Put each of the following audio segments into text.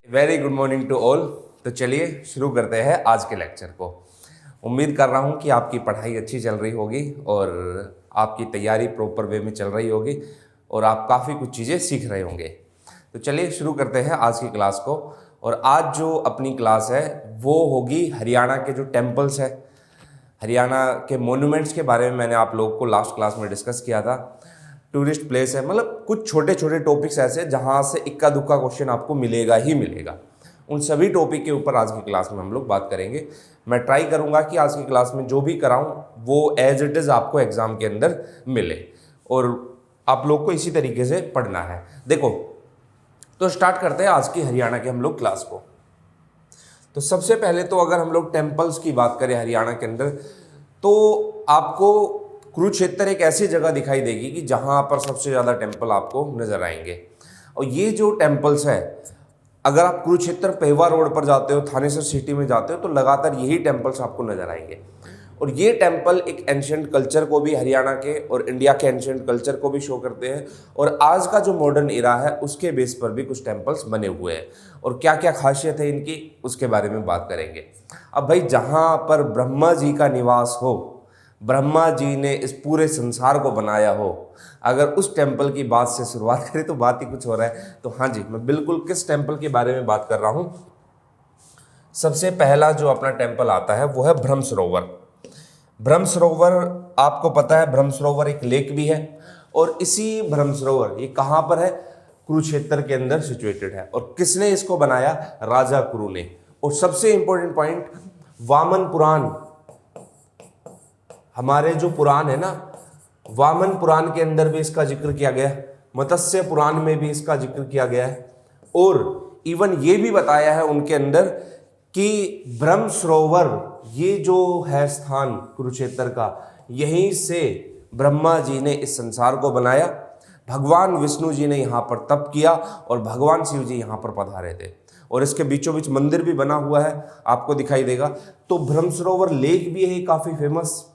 Very good morning to all. तो चलिए शुरू करते हैं आज के लेक्चर को। उम्मीद कर रहा हूँ कि आपकी पढ़ाई अच्छी चल रही होगी और आपकी तैयारी प्रॉपर वे में चल रही होगी और आप काफ़ी कुछ चीज़ें सीख रहे होंगे। तो चलिए शुरू करते हैं आज की क्लास को। और आज जो अपनी क्लास है वो होगी हरियाणा के जो टेम्पल्स है, हरियाणा के मोन्यूमेंट्स के बारे में मैंने आप लोगों को लास्ट क्लास में डिस्कस किया था। टूरिस्ट प्लेस है, मतलब कुछ छोटे छोटे टॉपिक्स ऐसे जहाँ से इक्का दुक्का क्वेश्चन आपको मिलेगा ही मिलेगा। उन सभी टॉपिक के ऊपर आज की क्लास में हम लोग बात करेंगे। मैं ट्राई करूँगा कि आज की क्लास में जो भी कराऊँ वो एज इट इज़ आपको एग्ज़ाम के अंदर मिले और आप लोग को इसी तरीके से पढ़ना है। देखो, तो स्टार्ट करते हैं आज की हरियाणा के हम लोग क्लास को। तो सबसे पहले तो अगर हम लोग टेम्पल्स की बात करें हरियाणा के अंदर, तो आपको कुरुक्षेत्र एक ऐसी जगह दिखाई देगी कि जहाँ पर सबसे ज़्यादा टेम्पल आपको नज़र आएंगे। और ये जो टेम्पल्स है, अगर आप कुरुक्षेत्र पेहवा रोड पर जाते हो, थानेसर सिटी में जाते हो, तो लगातार यही टेम्पल्स आपको नज़र आएंगे। और ये टेम्पल एक एंशिएंट कल्चर को भी, हरियाणा के और इंडिया के एंशिएंट कल्चर को भी शो करते हैं। और आज का जो मॉडर्न एरा है उसके बेस पर भी कुछ टेम्पल्स बने हुए हैं और क्या क्या खासियत है इनकी उसके बारे में बात करेंगे। अब भाई, जहाँ पर ब्रह्मा जी का निवास हो, ब्रह्मा जी ने इस पूरे संसार को बनाया हो, अगर उस टेम्पल की बात से शुरुआत करें तो बात ही कुछ हो रहा है। तो हाँ जी, मैं बिल्कुल किस टेम्पल के बारे में बात कर रहा हूँ। सबसे पहला जो अपना टेम्पल आता है वो है ब्रह्म सरोवर। ब्रह्म सरोवर, आपको पता है ब्रह्म सरोवर एक लेक भी है और इसी ब्रह्म सरोवर ये कहाँ पर है? कुरुक्षेत्र के अंदर सिचुएटेड है। और किसने इसको बनाया? राजा कुरु ने। और सबसे इंपॉर्टेंट पॉइंट, वामन पुराण, हमारे जो पुराण है ना, वामन पुराण के अंदर भी इसका जिक्र किया गया है, मत्स्य पुराण में भी इसका जिक्र किया गया है। और इवन ये भी बताया है उनके अंदर कि ब्रह्म सरोवर ये जो है स्थान कुरुक्षेत्र का, यहीं से ब्रह्मा जी ने इस संसार को बनाया। भगवान विष्णु जी ने यहाँ पर तप किया और भगवान शिव जी यहाँ पर पधारे थे। और इसके बीचों बीच मंदिर भी बना हुआ है, आपको दिखाई देगा। तो ब्रह्म सरोवर लेक भी है काफ़ी फेमस।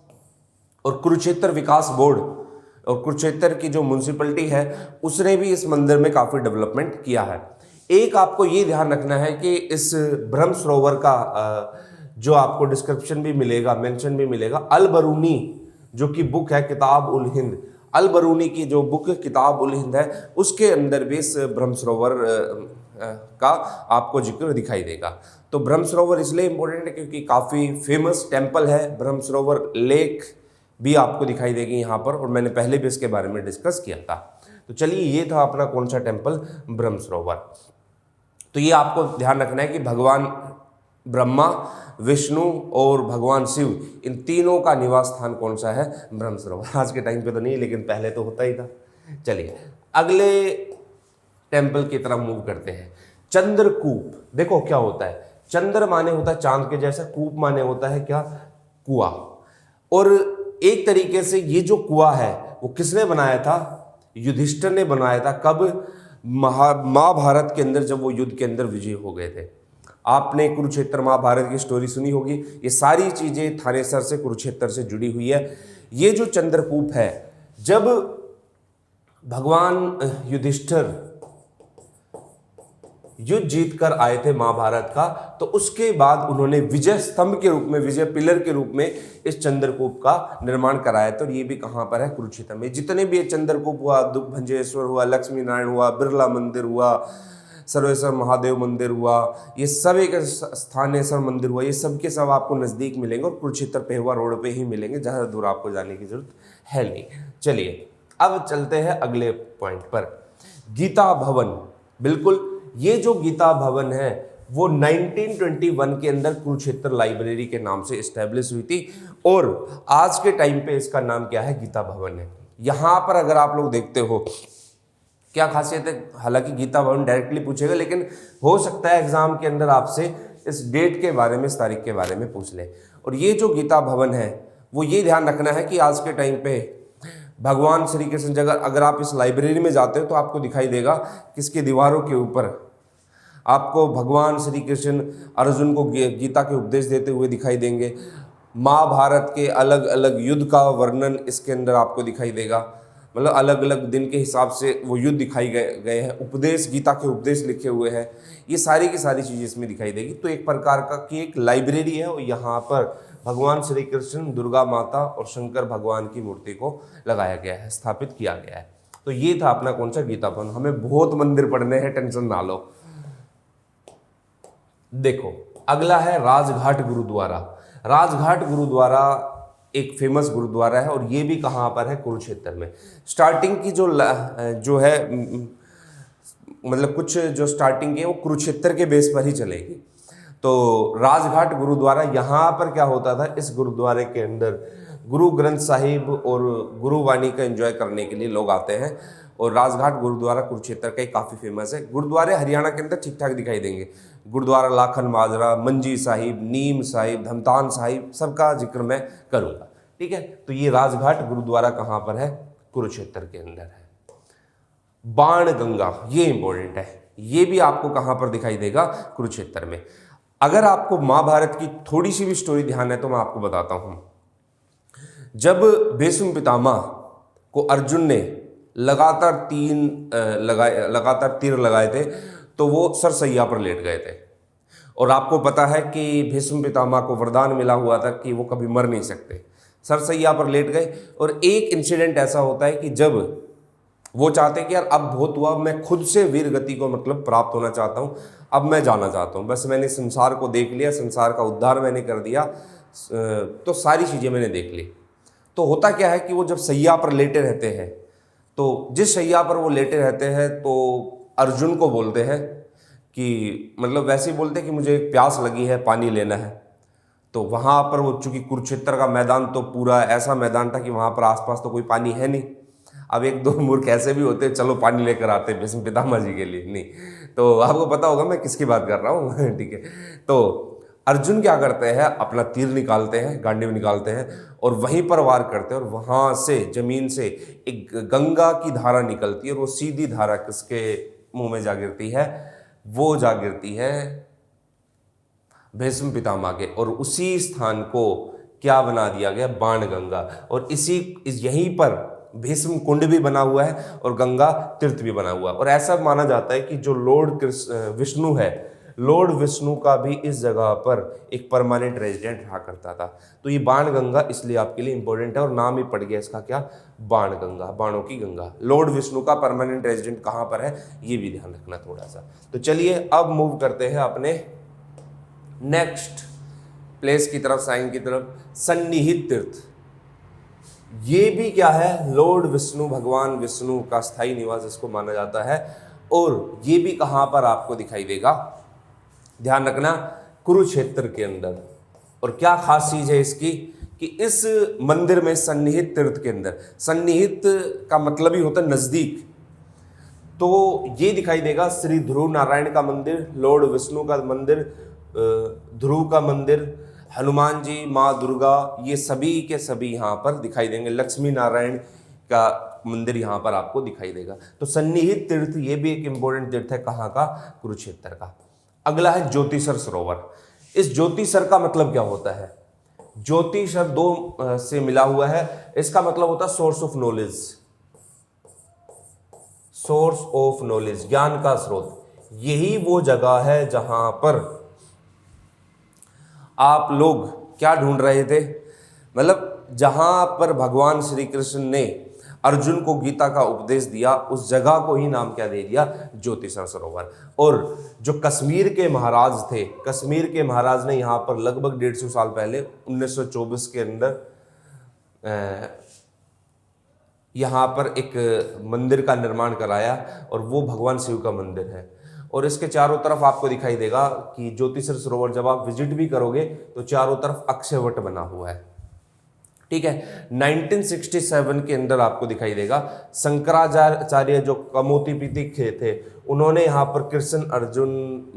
और कुरुक्षेत्र विकास बोर्ड और कुरुक्षेत्र की जो म्यूनसिपलिटी है उसने भी इस मंदिर में काफ़ी डेवलपमेंट किया है। एक आपको ये ध्यान रखना है कि इस ब्रह्म सरोवर का जो आपको डिस्क्रिप्शन भी मिलेगा, मेंशन भी मिलेगा, अल बरूनी जो कि बुक है किताब उल हिंद, अल बरूनी की जो बुक किताब उल हिंद है उसके अंदर भी इस ब्रह्म सरोवर का आपको जिक्र दिखाई देगा। तो ब्रह्म सरोवर इसलिए इंपॉर्टेंट है क्योंकि काफ़ी फेमस टेम्पल है। ब्रह्म सरोवर लेक भी आपको दिखाई देगी यहाँ पर, और मैंने पहले भी इसके बारे में डिस्कस किया था। तो चलिए, ये था अपना कौन सा टेम्पल? ब्रह्म सरोवर। तो ये आपको ध्यान रखना है कि भगवान ब्रह्मा, विष्णु और भगवान शिव, इन तीनों का निवास स्थान कौन सा है? ब्रह्म सरोवर। आज के टाइम पे तो नहीं, लेकिन पहले तो होता ही था। चलिए अगले टेम्पल की तरफ मूव करते हैं। चंद्रकूप। देखो क्या होता है, चंद्र माने होता है चांद के जैसा, कूप माने होता है क्या? कुआं। और एक तरीके से ये जो कुआं है वो किसने बनाया था? युधिष्ठिर ने बनाया था। कब? महाभारत के अंदर, जब वो युद्ध के अंदर विजय हो गए थे। आपने कुरुक्षेत्र महाभारत की स्टोरी सुनी होगी। ये सारी चीजें थानेसर से, कुरुक्षेत्र से जुड़ी हुई है। ये जो चंद्रकूप है, जब भगवान युधिष्ठिर युद्ध जीत कर आए थे महाभारत का, तो उसके बाद उन्होंने विजय स्तंभ के रूप में, विजय पिलर के रूप में इस चंद्रकूप का निर्माण कराया था। और ये भी कहाँ पर है? कुरुक्षेत्र में। जितने भी ये चंद्रकूप हुआ, दुग्भंजेश्वर हुआ, लक्ष्मी नारायण हुआ, बिरला मंदिर हुआ, सर्वेश्वर महादेव मंदिर हुआ, ये सब एक स्थानेश्वर मंदिर हुआ, ये सब के सब आपको नज़दीक मिलेंगे और कुरुक्षेत्र पेहवा रोड पे ही मिलेंगे, ज़्यादा दूर आपको जाने की जरूरत है नहीं। चलिए अब चलते हैं अगले पॉइंट पर, गीता भवन। बिल्कुल, ये जो गीता भवन है वो 1921 के अंदर कुरुक्षेत्र लाइब्रेरी के नाम से इस्टेब्लिश हुई थी और आज के टाइम पे इसका नाम क्या है? गीता भवन है। यहाँ पर अगर आप लोग देखते हो क्या खासियत है, हालांकि गीता भवन डायरेक्टली पूछेगा, लेकिन हो सकता है एग्जाम के अंदर आपसे इस डेट के बारे में, इस तारीख के बारे में पूछ ले। और ये जो गीता भवन है वो ये ध्यान रखना है कि आज के टाइम पे भगवान श्री कृष्ण जगह, अगर आप इस लाइब्रेरी में जाते हो तो आपको दिखाई देगा किसकी दीवारों के ऊपर आपको भगवान श्री कृष्ण अर्जुन को गीता के उपदेश देते हुए दिखाई देंगे। महाभारत के अलग अलग युद्ध का वर्णन इसके अंदर आपको दिखाई देगा। मतलब अलग अलग दिन के हिसाब से वो युद्ध दिखाई गए हैं, उपदेश, गीता के उपदेश लिखे हुए हैं, ये सारी की सारी चीज़ें इसमें दिखाई देगी। तो एक प्रकार का कि एक लाइब्रेरी है और यहाँ पर भगवान श्री कृष्ण, दुर्गा माता और शंकर भगवान की मूर्ति को लगाया गया है, स्थापित किया गया है। तो ये था अपना कौन सा गीता भवन। हमें बहुत मंदिर पढ़ने हैं, टेंशन ना लो। देखो अगला है राजघाट गुरुद्वारा। राजघाट गुरुद्वारा एक फेमस गुरुद्वारा है और ये भी कहाँ पर है, कुरुक्षेत्र में। स्टार्टिंग की जो है मतलब कुछ जो स्टार्टिंग है वो कुरुक्षेत्र के बेस पर ही चलेगी। तो राजघाट गुरुद्वारा, यहाँ पर क्या होता था, इस गुरुद्वारे के अंदर गुरु ग्रंथ साहिब और गुरुवाणी का एंजॉय करने के लिए लोग आते हैं। और राजघाट गुरुद्वारा कुरुक्षेत्र का काफ़ी फेमस है। गुरुद्वारे हरियाणा के अंदर ठीक ठाक दिखाई देंगे। गुरुद्वारा लाखन माजरा, मंजी साहिब, नीम साहिब, धमतान साहिब, सबका जिक्र मैं करूँगा। ठीक है, तो ये राजघाट गुरुद्वारा कहाँ पर है, कुरुक्षेत्र के अंदर है। बाण गंगा, ये इंपॉर्टेंट है, ये भी आपको कहाँ पर दिखाई देगा, कुरुक्षेत्र में। अगर आपको महाभारत की थोड़ी सी भी स्टोरी ध्यान है तो मैं आपको बताता हूँ। जब भीष्म पितामह को अर्जुन ने लगातार तीर लगाए थे तो वो सरसैया पर लेट गए थे। और आपको पता है कि भीष्म पितामह को वरदान मिला हुआ था कि वो कभी मर नहीं सकते। सरसैया पर लेट गए और एक इंसिडेंट ऐसा होता है कि जब वो चाहते हैं कि यार अब बहुत हुआ, मैं खुद से वीर गति को मतलब प्राप्त होना चाहता हूँ, अब मैं जाना चाहता हूँ, बस मैंने संसार को देख लिया, संसार का उद्धार मैंने कर दिया, तो सारी चीज़ें मैंने देख ली। तो होता क्या है कि वो जब सैया पर लेटे रहते हैं, तो जिस सैया पर वो लेटे रहते हैं तो अर्जुन को बोलते हैं कि मतलब वैसे ही बोलते हैं कि मुझे प्यास लगी है, पानी लेना है। तो वहाँ पर वो, चूँकि कुरुक्षेत्र का मैदान तो पूरा ऐसा मैदान था कि वहाँ पर आसपास तो कोई पानी है नहीं। अब एक दो मूर्ख ऐसे भी होते, चलो पानी लेकर आते भीष्म पितामह जी के लिए, नहीं। तो आपको पता होगा मैं किसकी बात कर रहा हूँ। ठीक है, तो अर्जुन क्या करते हैं, अपना तीर निकालते हैं, गांडीव निकालते हैं और वहीं पर वार करते हैं और वहाँ से जमीन से एक गंगा की धारा निकलती है और वो सीधी धारा किसके मुंह में जा गिरती है, वो जा गिरती है भीष्म पितामह के। और उसी स्थान को क्या बना दिया गया, बाण गंगा। और यहीं पर भीष्म कुंड भी बना हुआ है और गंगा तीर्थ भी बना हुआ है। और ऐसा माना जाता है कि जो लॉर्ड विष्णु है, लॉर्ड विष्णु का भी इस जगह पर एक परमानेंट रेजिडेंट रहा करता था। तो ये बाण गंगा इसलिए आपके लिए इंपॉर्टेंट है और नाम ही पड़ गया इसका क्या, बाण गंगा, बाणों की गंगा। लॉर्ड विष्णु का परमानेंट रेजिडेंट कहाँ पर है, ये भी ध्यान रखना थोड़ा सा। तो चलिए अब मूव करते हैं अपने नेक्स्ट प्लेस की तरफ, साइन की तरफ, सन्निहित तीर्थ। ये भी क्या है, लॉर्ड विष्णु, भगवान विष्णु का स्थायी निवास इसको माना जाता है। और ये भी कहाँ पर आपको दिखाई देगा, ध्यान रखना, कुरुक्षेत्र के अंदर। और क्या खास चीज है इसकी कि इस मंदिर में सन्निहित तीर्थ के अंदर, सन्निहित का मतलब ही होता है नजदीक, तो ये दिखाई देगा श्री ध्रुव नारायण का मंदिर, लॉर्ड विष्णु का मंदिर, ध्रुव का मंदिर, हनुमान जी, माँ दुर्गा, ये सभी के सभी यहाँ पर दिखाई देंगे। लक्ष्मी नारायण का मंदिर यहाँ पर आपको दिखाई देगा। तो सन्निहित तीर्थ ये भी एक इंपॉर्टेंट तीर्थ है, कहाँ का, कुरुक्षेत्र का। अगला है ज्योतिसर सरोवर। इस ज्योतिसर का मतलब क्या होता है, ज्योतिसर दो से मिला हुआ है, इसका मतलब होता है source of knowledge, source of knowledge, ज्ञान का स्रोत। यही वो जगह है जहां पर आप लोग क्या ढूंढ रहे थे, मतलब जहां पर भगवान श्री कृष्ण ने अर्जुन को गीता का उपदेश दिया, उस जगह को ही नाम क्या दे दिया, ज्योतिसर सरोवर। और जो कश्मीर के महाराज थे, कश्मीर के महाराज ने यहाँ पर लगभग 150 साल पहले 1924 के अंदर यहाँ पर एक मंदिर का निर्माण कराया और वो भगवान शिव का मंदिर है। और इसके चारों तरफ आपको दिखाई देगा कि ज्योतिसर सरोवर जब आप विजिट भी करोगे तो चारों तरफ अक्षयवट बना हुआ है। ठीक है, 1967 के अंदर आपको दिखाई देगा शंकराचार्य जो कमोती पीतिक थे, उन्होंने यहाँ पर कृष्ण अर्जुन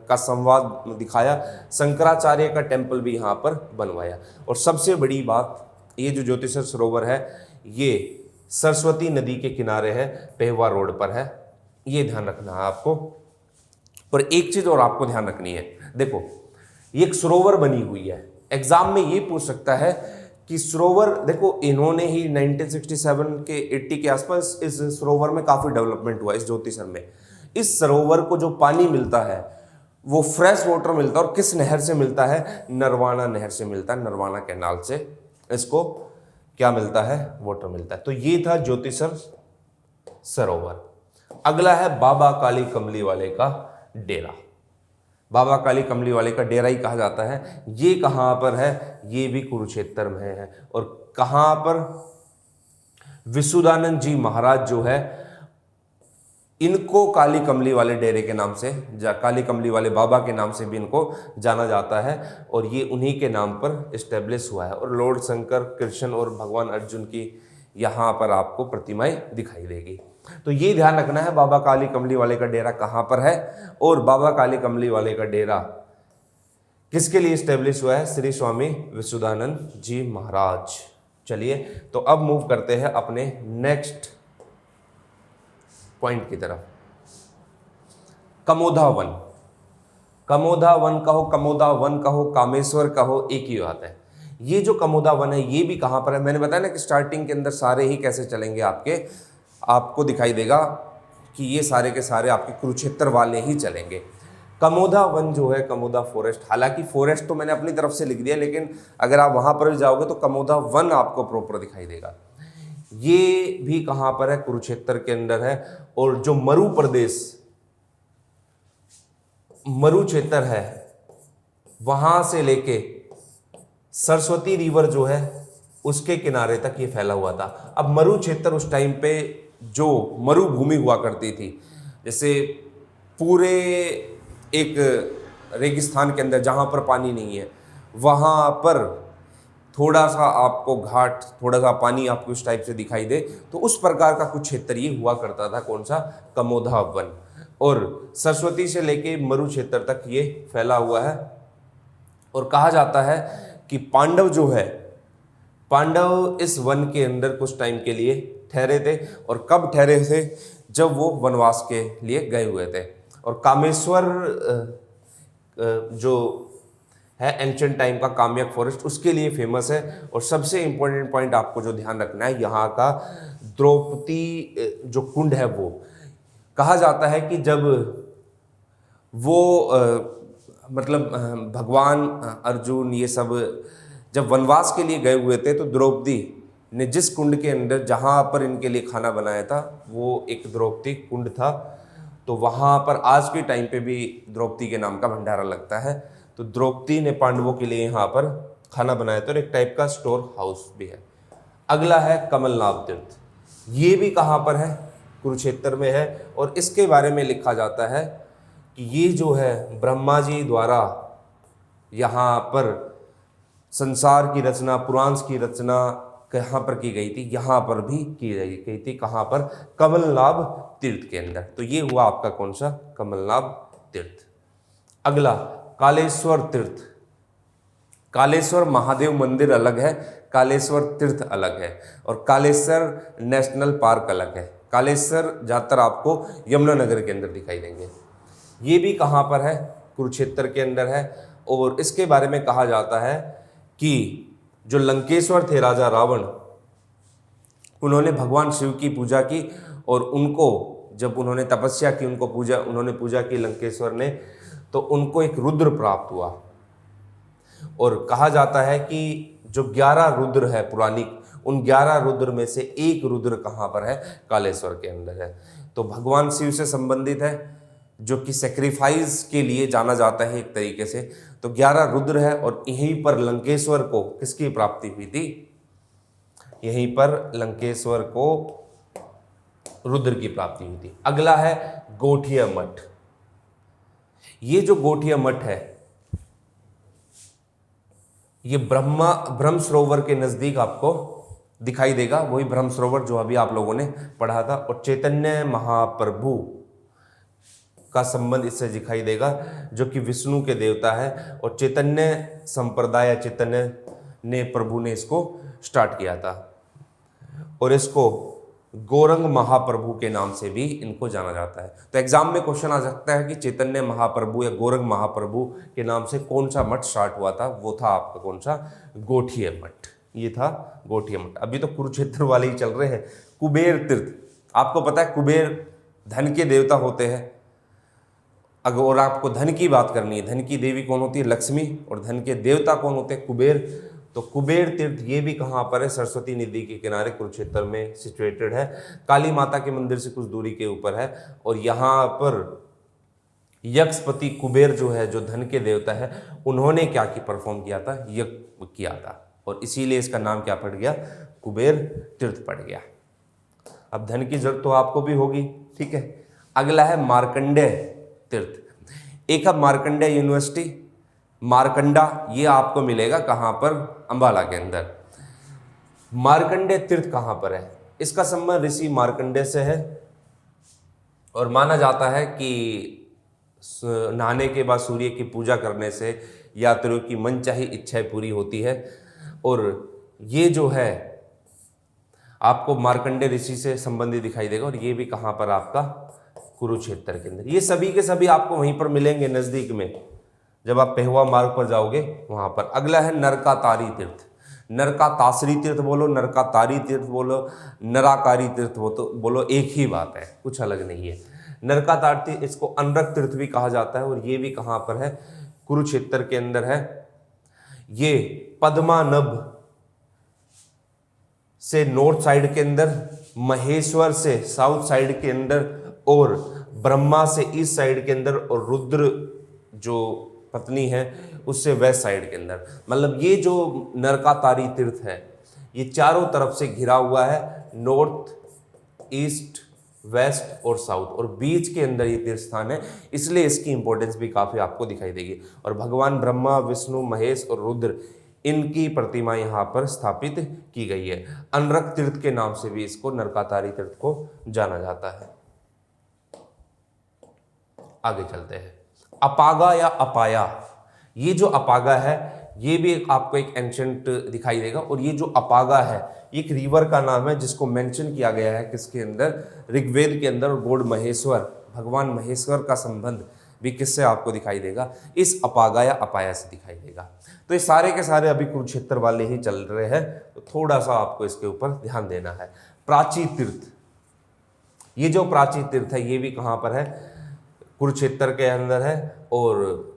का संवाद दिखाया, शंकराचार्य का टेम्पल भी यहाँ पर बनवाया। और सबसे बड़ी बात, ये जो ज्योतिसर सरोवर है ये सरस्वती नदी के किनारे है, पेहवा रोड पर है, ये ध्यान रखना है आपको। और एक चीज और आपको ध्यान रखनी है, देखो ये एक सरोवर बनी हुई है, एग्जाम में ये पूछ सकता है कि सरोवर, देखो इन्होंने ही 1967 के 80 के आसपास इस सरोवर में काफ़ी डेवलपमेंट हुआ, इस ज्योतिसर में। इस सरोवर को जो पानी मिलता है वो फ्रेश वाटर मिलता है, और किस नहर से मिलता है? नरवाना नहर से मिलता है, नरवाना कैनाल से इसको क्या मिलता है? वाटर मिलता है। तो ये था ज्योतिसर सरोवर। अगला है बाबा काली कमली वाले का डेरा। बाबा काली कमली वाले का डेरा ही कहा जाता है। ये कहाँ पर है? ये भी कुरुक्षेत्र में है। और कहाँ पर? विशुद्धानंद जी महाराज जो है, इनको काली कमली वाले डेरे के नाम से, काली कमली वाले बाबा के नाम से भी इनको जाना जाता है, और ये उन्हीं के नाम पर इस्टेब्लिश हुआ है। और लॉर्ड शंकर, कृष्ण और भगवान अर्जुन की यहाँ पर आपको प्रतिमाएं दिखाई देगी। तो ये ध्यान रखना है बाबा काली कमली वाले का डेरा कहाँ पर है, और बाबा काली कमली वाले का डेरा किसके लिए इस्टेब्लिश हुआ है? श्री स्वामी विशुद्धानंद जी महाराज। चलिए, तो अब मूव करते हैं अपने नेक्स्ट पॉइंट की तरफ। कमोदा वन। कमोदा वन कहो, कमोदा वन कहो, कामेश्वर कहो, एक ही बात है। ये जो कमोदा वन है ये भी कहाँ पर है? मैंने बताया ना कि स्टार्टिंग के अंदर सारे ही कैसे चलेंगे आपको दिखाई देगा कि ये सारे के सारे आपके कुरुक्षेत्र वाले ही चलेंगे। कमोदा वन जो है, कमोदा फॉरेस्ट, हालांकि फॉरेस्ट तो मैंने अपनी तरफ से लिख दिया, लेकिन अगर आप वहाँ पर भी जाओगे तो कमोदा वन आपको प्रॉपर दिखाई देगा। ये भी कहाँ पर है? कुरुक्षेत्र के अंदर है। और जो मरु प्रदेश, मरु क्षेत्र है, वहां से लेके सरस्वती रिवर जो है उसके किनारे तक ये फैला हुआ था। अब मरु क्षेत्र उस टाइम पे जो मरुभूमि हुआ करती थी, जैसे पूरे एक रेगिस्तान के अंदर जहाँ पर पानी नहीं है, वहाँ पर थोड़ा सा आपको घाट, थोड़ा सा पानी आपको इस टाइप से दिखाई दे, तो उस प्रकार का कुछ क्षेत्र ये हुआ करता था। कौन सा? कमोदा वन। और सरस्वती से लेके मरु क्षेत्र तक ये फैला हुआ है। और कहा जाता है कि पांडव जो है, पांडव इस वन के अंदर कुछ टाइम के लिए ठहरे थे। और कब ठहरे थे? जब वो वनवास के लिए गए हुए थे। और कामेश्वर जो है एंशिएंट टाइम का काम्यक फॉरेस्ट, उसके लिए फेमस है। और सबसे इंपॉर्टेंट पॉइंट आपको जो ध्यान रखना है, यहाँ का द्रौपदी जो कुंड है, वो कहा जाता है कि जब वो मतलब भगवान अर्जुन ये सब जब वनवास के लिए गए हुए थे, तो द्रौपदी ने जिस कुंड के अंदर जहाँ पर इनके लिए खाना बनाया था, वो एक द्रौपदी कुंड था। तो वहाँ पर आज के टाइम पे भी द्रौपदी के नाम का भंडारा लगता है। तो द्रौपदी ने पांडवों के लिए यहाँ पर खाना बनाया था, और एक टाइप का स्टोर हाउस भी है। अगला है कमलनाभ तीर्थ। ये भी कहाँ पर है? कुरुक्षेत्र में है। और इसके बारे में लिखा जाता है कि ये जो है ब्रह्मा जी द्वारा यहाँ पर संसार की रचना, पुराण की रचना कहाँ पर की गई थी? यहाँ पर भी की गई थी। कहाँ पर? कमलनाभ तीर्थ के अंदर। तो ये हुआ आपका कौन सा? कमलनाभ तीर्थ। अगला कालेश्वर तीर्थ। कालेश्वर महादेव मंदिर अलग है, कालेश्वर तीर्थ अलग है, और कालेश्वर नेशनल पार्क अलग है। कालेश्वर ज़्यादातर आपको यमुनानगर के अंदर दिखाई देंगे। ये भी कहाँ पर है? कुरुक्षेत्र के अंदर है। और इसके बारे में कहा जाता है कि जो लंकेश्वर थे, राजा रावण, उन्होंने भगवान शिव की पूजा की, और उनको जब उन्होंने तपस्या की, उन्होंने पूजा की लंकेश्वर ने, तो उनको एक रुद्र प्राप्त हुआ। और कहा जाता है कि जो 11 रुद्र है पुराणिक, उन 11 रुद्र में से एक रुद्र कहाँ पर है? कालेश्वर के अंदर है। तो भगवान शिव से संबंधित है, जो कि सेक्रीफाइस के लिए जाना जाता है एक तरीके से। तो 11 रुद्र है, और यहीं पर लंकेश्वर को किसकी प्राप्ति हुई थी? यहीं पर लंकेश्वर को रुद्र की प्राप्ति हुई थी। अगला है गोठिया मठ। ये जो गोठिया मठ है, ये ब्रह्म सरोवर के नजदीक आपको दिखाई देगा। वही ब्रह्म सरोवर जो अभी आप लोगों ने पढ़ा था। और चैतन्य महाप्रभु का संबंध इससे दिखाई देगा, जो कि विष्णु के देवता है। और चैतन्य संप्रदाय, चैतन्य ने प्रभु ने इसको स्टार्ट किया था। और इसको गौरंग महाप्रभु के नाम से भी इनको जाना जाता है। तो एग्जाम में क्वेश्चन आ सकता है कि चैतन्य महाप्रभु या गौरंग महाप्रभु के नाम से कौन सा मठ स्टार्ट हुआ था? वो था आपका कौन सा? गोठिया मठ। ये था गोटिया मठ। अभी तो कुरुक्षेत्र वाले ही चल रहे हैं। कुबेर तीर्थ, आपको पता है कुबेर धन के देवता होते हैं। अगर आपको धन की बात करनी है, धन की देवी कौन होती है? लक्ष्मी, और धन के देवता कौन होते हैं? कुबेर। तो कुबेर तीर्थ ये भी कहाँ पर है? सरस्वती नदी के किनारे कुरुक्षेत्र में सिचुएटेड है। काली माता के मंदिर से कुछ दूरी के ऊपर है। और यहाँ पर यक्षपति कुबेर जो है, जो धन के देवता है, उन्होंने क्या की परफॉर्म किया था? यज्ञ किया था, और इसीलिए इसका नाम क्या पड़ गया? कुबेर तीर्थ पड़ गया। अब धन की जरूरत तो आपको भी होगी, ठीक है। अगला है मार्कंडेय तीर्थ। एक अब मार्कंडेय यूनिवर्सिटी, मार्कंडा, ये आपको मिलेगा कहाँ पर? अंबाला के अंदर। मार्कंडेय तीर्थ कहाँ पर है? इसका संबंध ऋषि मार्कंडेय से है, और माना जाता है कि नहाने के बाद सूर्य की पूजा करने से यात्रियों की मनचाही इच्छाएं पूरी होती है। और ये जो है आपको मार्कंडेय ऋषि से संबंधित दिखाई देगा, और ये भी कहाँ पर? आपका कुरुक्षेत्र के अंदर। ये सभी के सभी आपको वहीं पर मिलेंगे नज़दीक में, जब आप पेहुआ मार्ग पर जाओगे वहाँ पर। अगला है नरकातारी तीर्थ। नरकातासरी तीर्थ बोलो, नरकातारी तीर्थ बोलो, नराकारी तीर्थ बोलो, एक ही बात है, कुछ अलग नहीं है। नरकातारी तीर्थ, इसको अनरक तीर्थ भी कहा जाता है, और ये भी कहाँ पर है? कुरुक्षेत्र के अंदर है। ये पद्मानभ से नॉर्थ साइड के अंदर, महेश्वर से साउथ साइड के अंदर, और ब्रह्मा से ईस्ट साइड के अंदर, और रुद्र जो पत्नी है उससे वेस्ट साइड के अंदर। मतलब ये जो नरकातारी तीर्थ है, ये चारों तरफ से घिरा हुआ है, नॉर्थ, ईस्ट, वेस्ट और साउथ, और बीच के अंदर ये तीर्थ स्थान है, इसलिए इसकी इंपॉर्टेंस भी काफ़ी आपको दिखाई देगी। और भगवान ब्रह्मा, विष्णु, महेश और रुद्र, इनकी प्रतिमा यहाँ पर स्थापित की गई है। अनरक तीर्थ के नाम से भी इसको, नरकातारी तीर्थ को जाना जाता है। आगे चलते हैं। अपागा या अपाया, ये जो अपागा है ये भी आपको एक एंशंट दिखाई देगा। और ये जो अपागा है, एक रिवर का नाम है जिसको मेंशन किया गया है किसके अंदर? ऋग्वेद के अंदर। गॉड महेश्वर, भगवान महेश्वर का संबंध भी किससे आपको दिखाई देगा? इस अपागा या अपाया से दिखाई देगा। तो ये सारे के सारे अभी कुरुक्षेत्र वाले ही चल रहे हैं, तो थोड़ा सा आपको इसके ऊपर ध्यान देना है। प्राची तीर्थ, ये जो प्राची तीर्थ है ये भी कहाँ पर है? कुरुक्षेत्र के अंदर है। और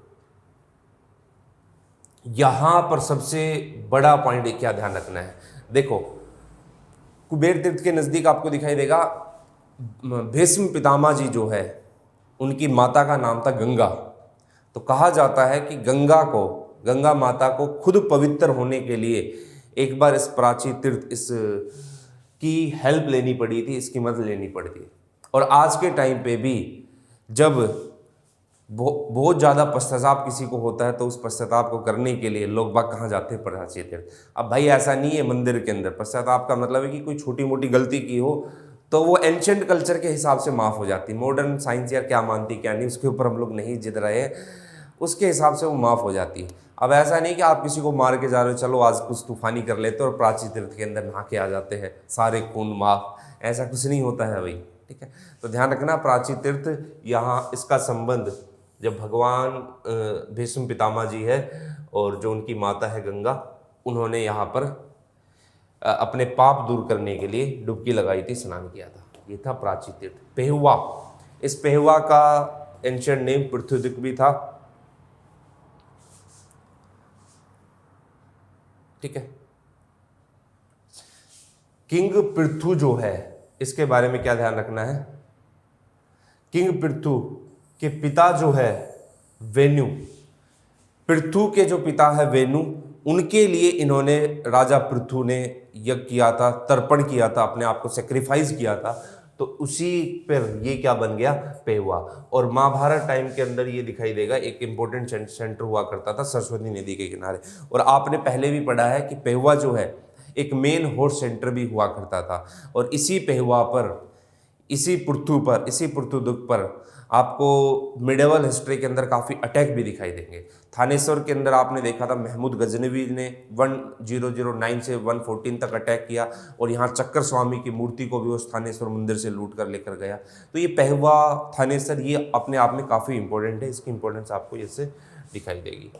यहां पर सबसे बड़ा पॉइंट क्या ध्यान रखना है? देखो, कुबेर तीर्थ के नजदीक आपको दिखाई देगा भीष्म पितामह जी जो है, उनकी माता का नाम था गंगा। तो कहा जाता है कि गंगा माता को खुद पवित्र होने के लिए एक बार इस प्राची तीर्थ, इस की हेल्प लेनी पड़ी थी, इसकी मदद लेनी पड़ी थी। और आज के टाइम पे भी जब बहुत ज़्यादा पश्चाताप किसी को होता है, तो उस पश्चाताप को करने के लिए लोग बाग कहाँ जाते हैं? प्राची तीर्थ। अब भाई ऐसा नहीं है मंदिर के अंदर, पश्चाताप का मतलब है कि कोई छोटी मोटी गलती की हो तो वो एंशंट कल्चर के हिसाब से माफ़ हो जाती। मॉडर्न साइंस या क्या मानती क्या नहीं, उसके ऊपर हम लोग नहीं जिद रहे हैं, उसके हिसाब से वो माफ़ हो जाती है। अब ऐसा नहीं कि आप किसी को मार के जा रहे हो, चलो आज कुछ तूफानी कर लेते हो और प्राची तीर्थ के अंदर नहा के आ जाते हैं, सारे खून माफ, ऐसा कुछ नहीं होता है भाई, ठीक है। तो ध्यान रखना, प्राची तीर्थ यहाँ इसका संबंध जब भगवान भीष्म पितामह जी है और जो उनकी माता है गंगा, उन्होंने यहाँ पर अपने पाप दूर करने के लिए डुबकी लगाई थी, स्नान किया था, ये था प्राची तीर्थ। पेहुआ, इस पेहुआ का एंशिएंट नेम पृथ्वीदिक भी था, ठीक है। किंग पृथु जो है, इसके बारे में क्या ध्यान रखना है? किंग पृथु के पिता जो है वेनु, पृथु के जो पिता है वेनु, उनके लिए इन्होंने, राजा पृथु ने यज्ञ किया था, तर्पण किया था, अपने आप को सेक्रीफाइस किया था, तो उसी पर ये क्या बन गया? पेहुआ। और महाभारत टाइम के अंदर ये दिखाई देगा, एक इंपॉर्टेंट सेंटर हुआ करता था सरस्वती नदी के किनारे। और आपने पहले भी पढ़ा है कि पेहुआ जो है एक मेन होर्स सेंटर भी हुआ करता था। और इसी पेहुआ पर, इसी पृथुदुक पर आपको मिडेवल हिस्ट्री के अंदर काफ़ी अटैक भी दिखाई देंगे। थानेश्वर के अंदर आपने देखा था महमूद गजनवी ने 1009 से 114 तक अटैक किया, और यहाँ चक्कर स्वामी की मूर्ति को भी उस थानेश्वर मंदिर से लूट कर लेकर गया। तो ये पेहुआ, थानेश्वर, ये अपने आप में काफ़ी इंपॉर्टेंट है, इसकी इंपॉर्टेंस आपको इससे दिखाई देगी।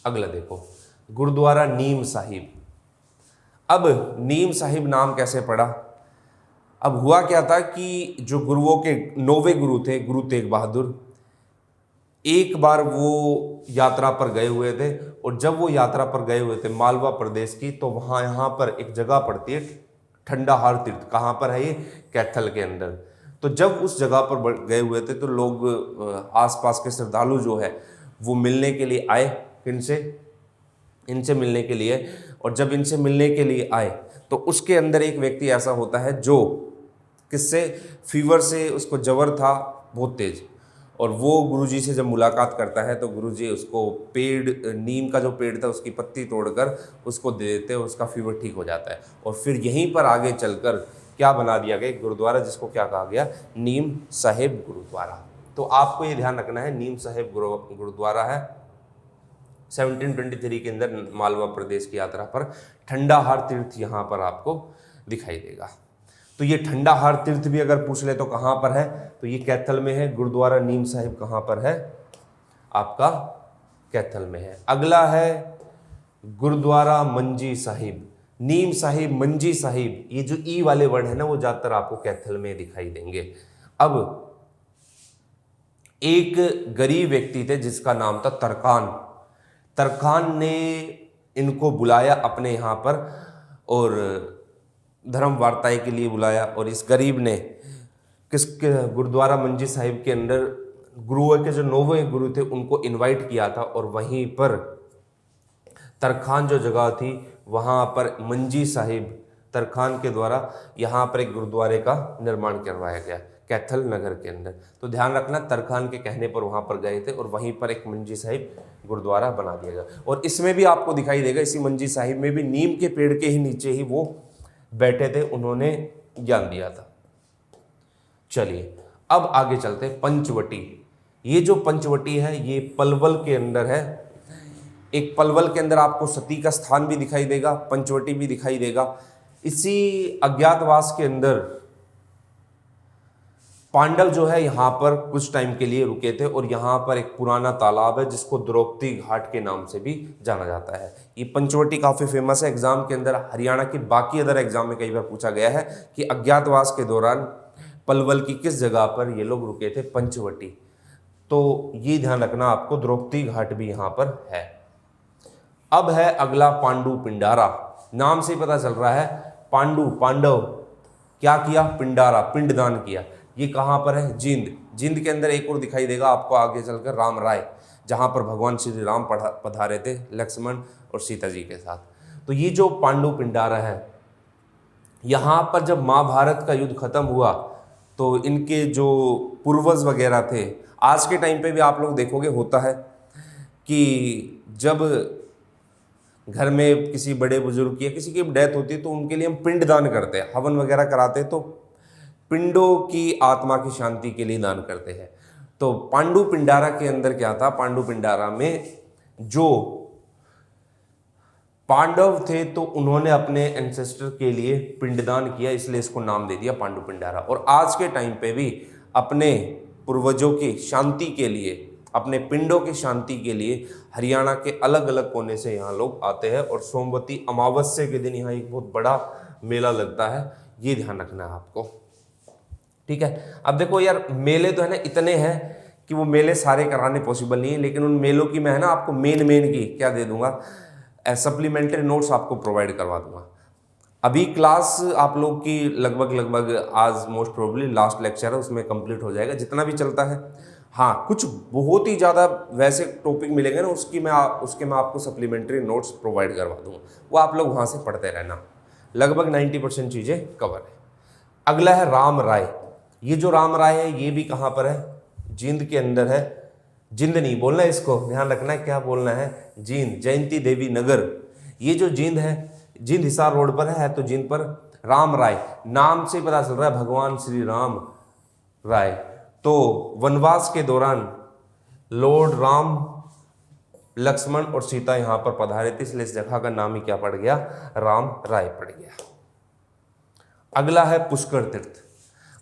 अगला देखो, गुरुद्वारा नीम साहिब। अब नीम साहिब नाम कैसे पड़ा? अब हुआ क्या था कि जो गुरुओं के 9वें गुरु थे, गुरु तेग बहादुर, एक बार वो यात्रा पर गए हुए थे, और जब वो यात्रा पर गए हुए थे मालवा प्रदेश की, तो वहाँ यहाँ पर एक जगह पड़ती है ठंडाहार तीर्थ। कहाँ पर है ये? कैथल के अंदर। तो जब उस जगह पर गए हुए थे तो लोग आसपास के श्रद्धालु जो है वो मिलने के लिए आए। किनसे? इनसे मिलने के लिए। और जब इनसे मिलने के लिए आए तो उसके अंदर एक व्यक्ति ऐसा होता है जो किससे? फीवर से उसको जबर था बहुत तेज, और वो गुरुजी से जब मुलाकात करता है तो गुरुजी उसको पेड़, नीम का जो पेड़ था उसकी पत्ती तोड़कर उसको दे देते हैं, उसका फीवर ठीक हो जाता है। और फिर यहीं पर आगे चलकर क्या बना दिया गया? गुरुद्वारा, जिसको क्या कहा गया? नीम साहिब गुरुद्वारा। तो आपको ये ध्यान रखना है, नीम साहिब गुरुद्वारा है 1723 के अंदर मालवा प्रदेश की यात्रा पर। ठंडाहार तीर्थ यहाँ पर आपको दिखाई देगा। तो ये ठंडाहार तीर्थ भी अगर पूछ ले तो कहाँ पर है? तो ये कैथल में है। गुरुद्वारा नीम साहिब कहाँ पर है? आपका कैथल में है। अगला है गुरुद्वारा मंजी साहिब। नीम साहिब, मंजी साहिब, ये जो ई वाले वर्ड है ना वो ज्यादातर आपको कैथल में दिखाई देंगे। अब एक गरीब व्यक्ति थे जिसका नाम था तरकान। तरखान ने इनको बुलाया अपने यहाँ पर और धर्म वार्ताएं के लिए बुलाया, और इस गरीब ने गुरुद्वारा मंजी साहिब के अंदर गुरुओं के जो 9वें गुरु थे उनको इनवाइट किया था, और वहीं पर तरखान जो जगह थी वहाँ पर मंजी साहिब तरखान के द्वारा यहाँ पर एक गुरुद्वारे का निर्माण करवाया गया कैथल नगर के अंदर। तो ध्यान रखना, तरखान के कहने पर वहाँ पर गए थे और वहीं पर एक मंजी साहिब गुरुद्वारा बना दिया गया। और इसमें भी आपको दिखाई देगा, इसी मंजी साहिब में भी नीम के पेड़ के ही नीचे ही वो बैठे थे, उन्होंने ज्ञान दिया था। चलिए अब आगे चलते हैं। पंचवटी। ये जो पंचवटी है ये पलवल के अंदर है। एक पलवल के अंदर आपको सती का स्थान भी दिखाई देगा, पंचवटी भी दिखाई देगा। इसी अज्ञातवास के अंदर पांडव जो है यहाँ पर कुछ टाइम के लिए रुके थे, और यहाँ पर एक पुराना तालाब है जिसको द्रौपदी घाट के नाम से भी जाना जाता है। ये पंचवटी काफ़ी फेमस है। एग्जाम के अंदर हरियाणा की बाकी अदर एग्जाम में कई बार पूछा गया है कि अज्ञातवास के दौरान पलवल की किस जगह पर ये लोग रुके थे? पंचवटी। तो ये ध्यान रखना आपको, द्रौपदी घाट भी यहाँ पर है। अब है अगला पांडु पिंडारा। नाम से ही पता चल रहा है, पांडु, पांडव क्या किया? पिंडारा, पिंडदान किया। ये कहाँ पर है? जींद। जींद के अंदर एक और दिखाई देगा आपको आगे चलकर, राम राय, जहाँ पर भगवान श्री राम पधारे थे लक्ष्मण और सीता जी के साथ। तो ये जो पांडु पिंडारा है, यहाँ पर जब महाभारत का युद्ध खत्म हुआ तो इनके जो पूर्वज वगैरह थे, आज के टाइम पे भी आप लोग देखोगे होता है कि जब घर में किसी बड़े बुजुर्ग की या किसी की डेथ होती है तो उनके लिए हम पिंड दान करते हैं, हवन वगैरह कराते हैं, तो पिंडों की आत्मा की शांति के लिए दान करते हैं। तो पांडु पिंडारा के अंदर क्या था? पांडु पिंडारा में जो पांडव थे तो उन्होंने अपने एंसेस्टर के लिए पिंडदान किया, इसलिए इसको नाम दे दिया पांडु पिंडारा। और आज के टाइम पे भी अपने पूर्वजों की शांति के लिए, अपने पिंडों की शांति के लिए हरियाणा के अलग अलग कोने से यहाँ लोग आते हैं, और सोमवती अमावस्या के दिन यहाँ एक बहुत बड़ा मेला लगता है। ये ध्यान रखना है आपको, ठीक है। अब देखो यार, मेले तो है ना इतने हैं कि वो मेले सारे कराने पॉसिबल नहीं है, लेकिन उन मेलों की मैं है ना आपको मेन की क्या दे दूंगा, सप्लीमेंट्री नोट्स आपको प्रोवाइड करवा दूंगा। अभी क्लास आप लोग की लगभग आज मोस्ट प्रोबेबली लास्ट लेक्चर है, उसमें कंप्लीट हो जाएगा जितना भी चलता है। हाँ, कुछ बहुत ही ज़्यादा वैसे टॉपिक मिलेंगे ना, उसके मैं आपको सप्लीमेंट्री नोट्स प्रोवाइड करवा दूंगा, वो आप लोग वहाँ से पढ़ते रहना। लगभग 90% चीज़ें कवर है। अगला है राम राय। ये जो राम राय है ये भी कहाँ पर है? जींद के अंदर है। जिंद नहीं बोलना है, इसको ध्यान रखना है, क्या बोलना है? जींद, जयंती देवी नगर। ये जो जींद है, जींद हिसार रोड पर है तो जींद पर राम राय नाम से पता चल रहा है भगवान श्री राम राय। तो वनवास के दौरान लॉर्ड राम, लक्ष्मण और सीता यहाँ पर पधारे थे, इसलिए इस जगह का नाम ही क्या पड़ गया? राम राय पड़ गया। अगला है पुष्कर तीर्थ।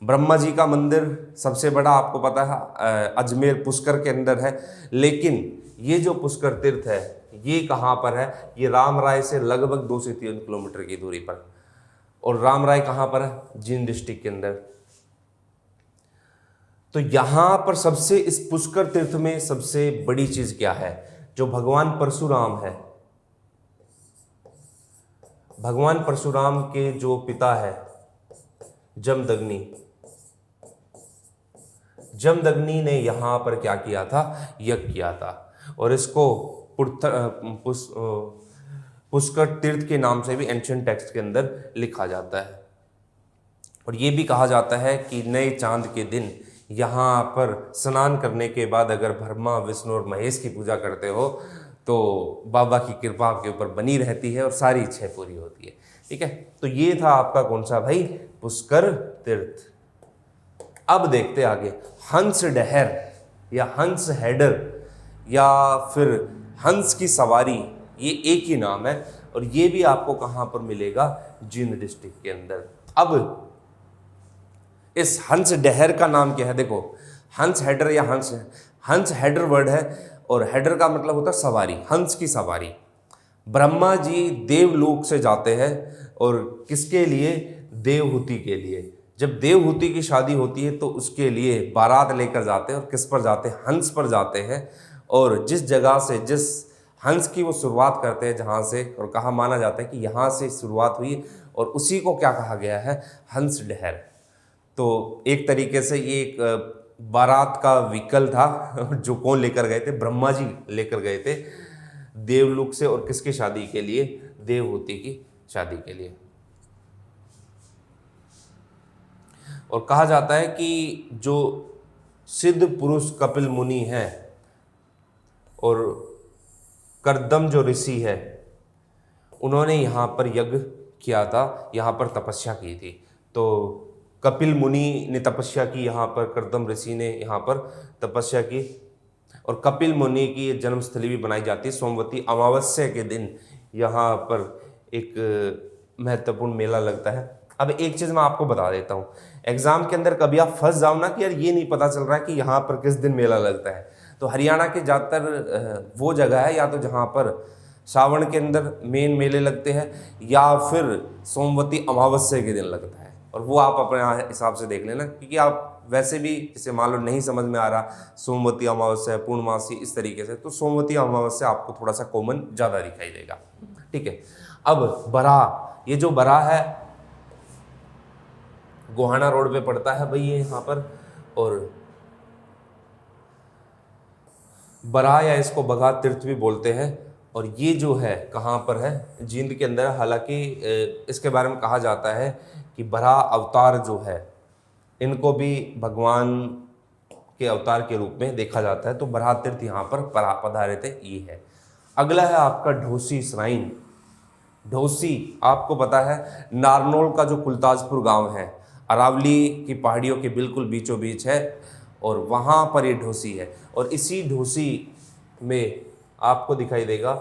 ब्रह्मा जी का मंदिर सबसे बड़ा आपको पता है अजमेर पुष्कर के अंदर है, लेकिन ये जो पुष्कर तीर्थ है ये कहाँ पर है? ये रामराय से लगभग 2 से 3 किलोमीटर की दूरी पर। और रामराय कहाँ पर है? जींद डिस्ट्रिक्ट के अंदर। तो यहां पर सबसे, इस पुष्कर तीर्थ में सबसे बड़ी चीज क्या है? जो भगवान परशुराम है, भगवान परशुराम के जो पिता है जमदग्नि, जमदग्नि ने यहां पर क्या किया था? यज्ञ किया था। और इसको पुष्कर तीर्थ के नाम से भी एंशिएंट टेक्स्ट के अंदर लिखा जाता है। और ये भी कहा जाता है कि नए चांद के दिन यहाँ पर स्नान करने के बाद अगर ब्रह्मा, विष्णु और महेश की पूजा करते हो तो बाबा की कृपा आपके ऊपर बनी रहती है और सारी इच्छाएं पूरी होती है। ठीक है, तो ये था आपका कौन सा भाई? पुष्कर तीर्थ। अब देखते आगे, हंस डहर या हंस हेडर या फिर हंस की सवारी, ये एक ही नाम है और ये भी आपको कहाँ पर मिलेगा? जींद डिस्ट्रिक्ट के अंदर। अब इस हंस डहर का नाम क्या है? देखो, हंस हेडर या हंस हेडर वर्ड है और हेडर का मतलब होता है सवारी, हंस की सवारी। ब्रह्मा जी देवलोक से जाते हैं और किसके लिए? देवहूति के लिए। जब देवहूति की शादी होती है तो उसके लिए बारात लेकर जाते हैं और किस पर जाते हैं? हंस पर जाते हैं। और जिस जगह से, जिस हंस की वो शुरुआत करते हैं जहाँ से, और कहा माना जाता है कि यहाँ से शुरुआत हुई और उसी को क्या कहा गया है? हंस डहर। तो एक तरीके से ये एक बारात का व्हीकल था जो कौन लेकर गए थे? ब्रह्मा जी लेकर गए थे देवलोक से। और किसकी शादी के लिए? देवहूति की शादी के लिए। और कहा जाता है कि जो सिद्ध पुरुष कपिल मुनि है और कर्दम जो ऋषि है, उन्होंने यहाँ पर यज्ञ किया था, यहाँ पर तपस्या की थी। तो कपिल मुनि ने तपस्या की यहाँ पर, कर्दम ऋषि ने यहाँ पर तपस्या की। और कपिल मुनि की जन्मस्थली भी बनाई जाती है। सोमवती अमावस्या के दिन यहाँ पर एक महत्वपूर्ण मेला लगता है। अब एक चीज़ मैं आपको बता देता हूँ, एग्जाम के अंदर कभी आप फंस जाओ ना कि यार ये नहीं पता चल रहा है कि यहाँ पर किस दिन मेला लगता है, तो हरियाणा के ज़्यादातर वो जगह है या तो जहाँ पर सावन के अंदर मेन मेले लगते हैं या फिर सोमवती अमावस्या के दिन लगता है। और वो आप अपने हिसाब से देख लेना, क्योंकि आप वैसे भी जैसे मान लो नहीं समझ में आ रहा सोमवती अमावस्या, पूर्णमासी, इस तरीके से, तो सोमवती अमावस्या आपको थोड़ा सा कॉमन ज़्यादा दिखाई देगा। ठीक है, अब बराह, ये जो बराह है गोहाना रोड पे पड़ता है भाई ये यहाँ पर। और बराह या इसको बघा तीर्थ भी बोलते हैं। और ये जो है कहाँ पर है? जींद के अंदर। हालांकि इसके बारे में कहा जाता है कि बराह अवतार जो है इनको भी भगवान के अवतार के रूप में देखा जाता है। तो बराह तीर्थ यहाँ पर पधारे थे, ये है। अगला है आपका ढोसी श्राइन। ढोसी आपको पता है नारनौल का जो कुलताजपुर गांव है, अरावली की पहाड़ियों के बिल्कुल बीचों बीच है और वहाँ पर ये ढोसी है। और इसी ढोसी में आपको दिखाई देगा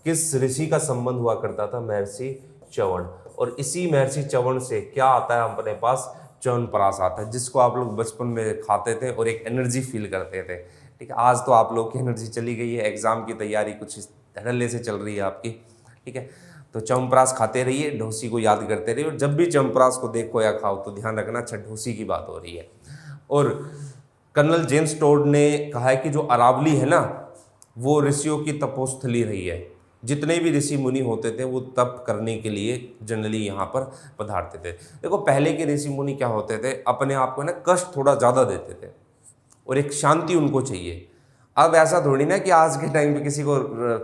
किस ऋषि का संबंध हुआ करता था? महर्षि च्यवण। और इसी महर्षि च्यवण से क्या आता है अपने पास? च्यवनप्राश आता है, जिसको आप लोग बचपन में खाते थे और एक एनर्जी फील करते थे। ठीक है, आज तो आप लोग की एनर्जी चली गई है, एग्जाम की तैयारी कुछ इस धड़ल्ले से चल रही है आपकी। ठीक है, तो च्यवनप्राश खाते रहिए, ढोसी को याद करते रहिए। और जब भी च्यवनप्राश को देखो या खाओ तो ध्यान रखना, अच्छा ढोसी की बात हो रही है। और कर्नल जेम्स टोड ने कहा है कि जो अरावली है ना, वो ऋषियों की तपोस्थली रही है। जितने भी ऋषि मुनि होते थे वो तप करने के लिए जनरली यहाँ पर पधारते थे। देखो पहले के ऋषि मुनि क्या होते थे, अपने आप को ना कष्ट थोड़ा ज़्यादा देते थे और एक शांति उनको चाहिए। अब ऐसा थोड़ी ना कि आज के टाइम पे किसी को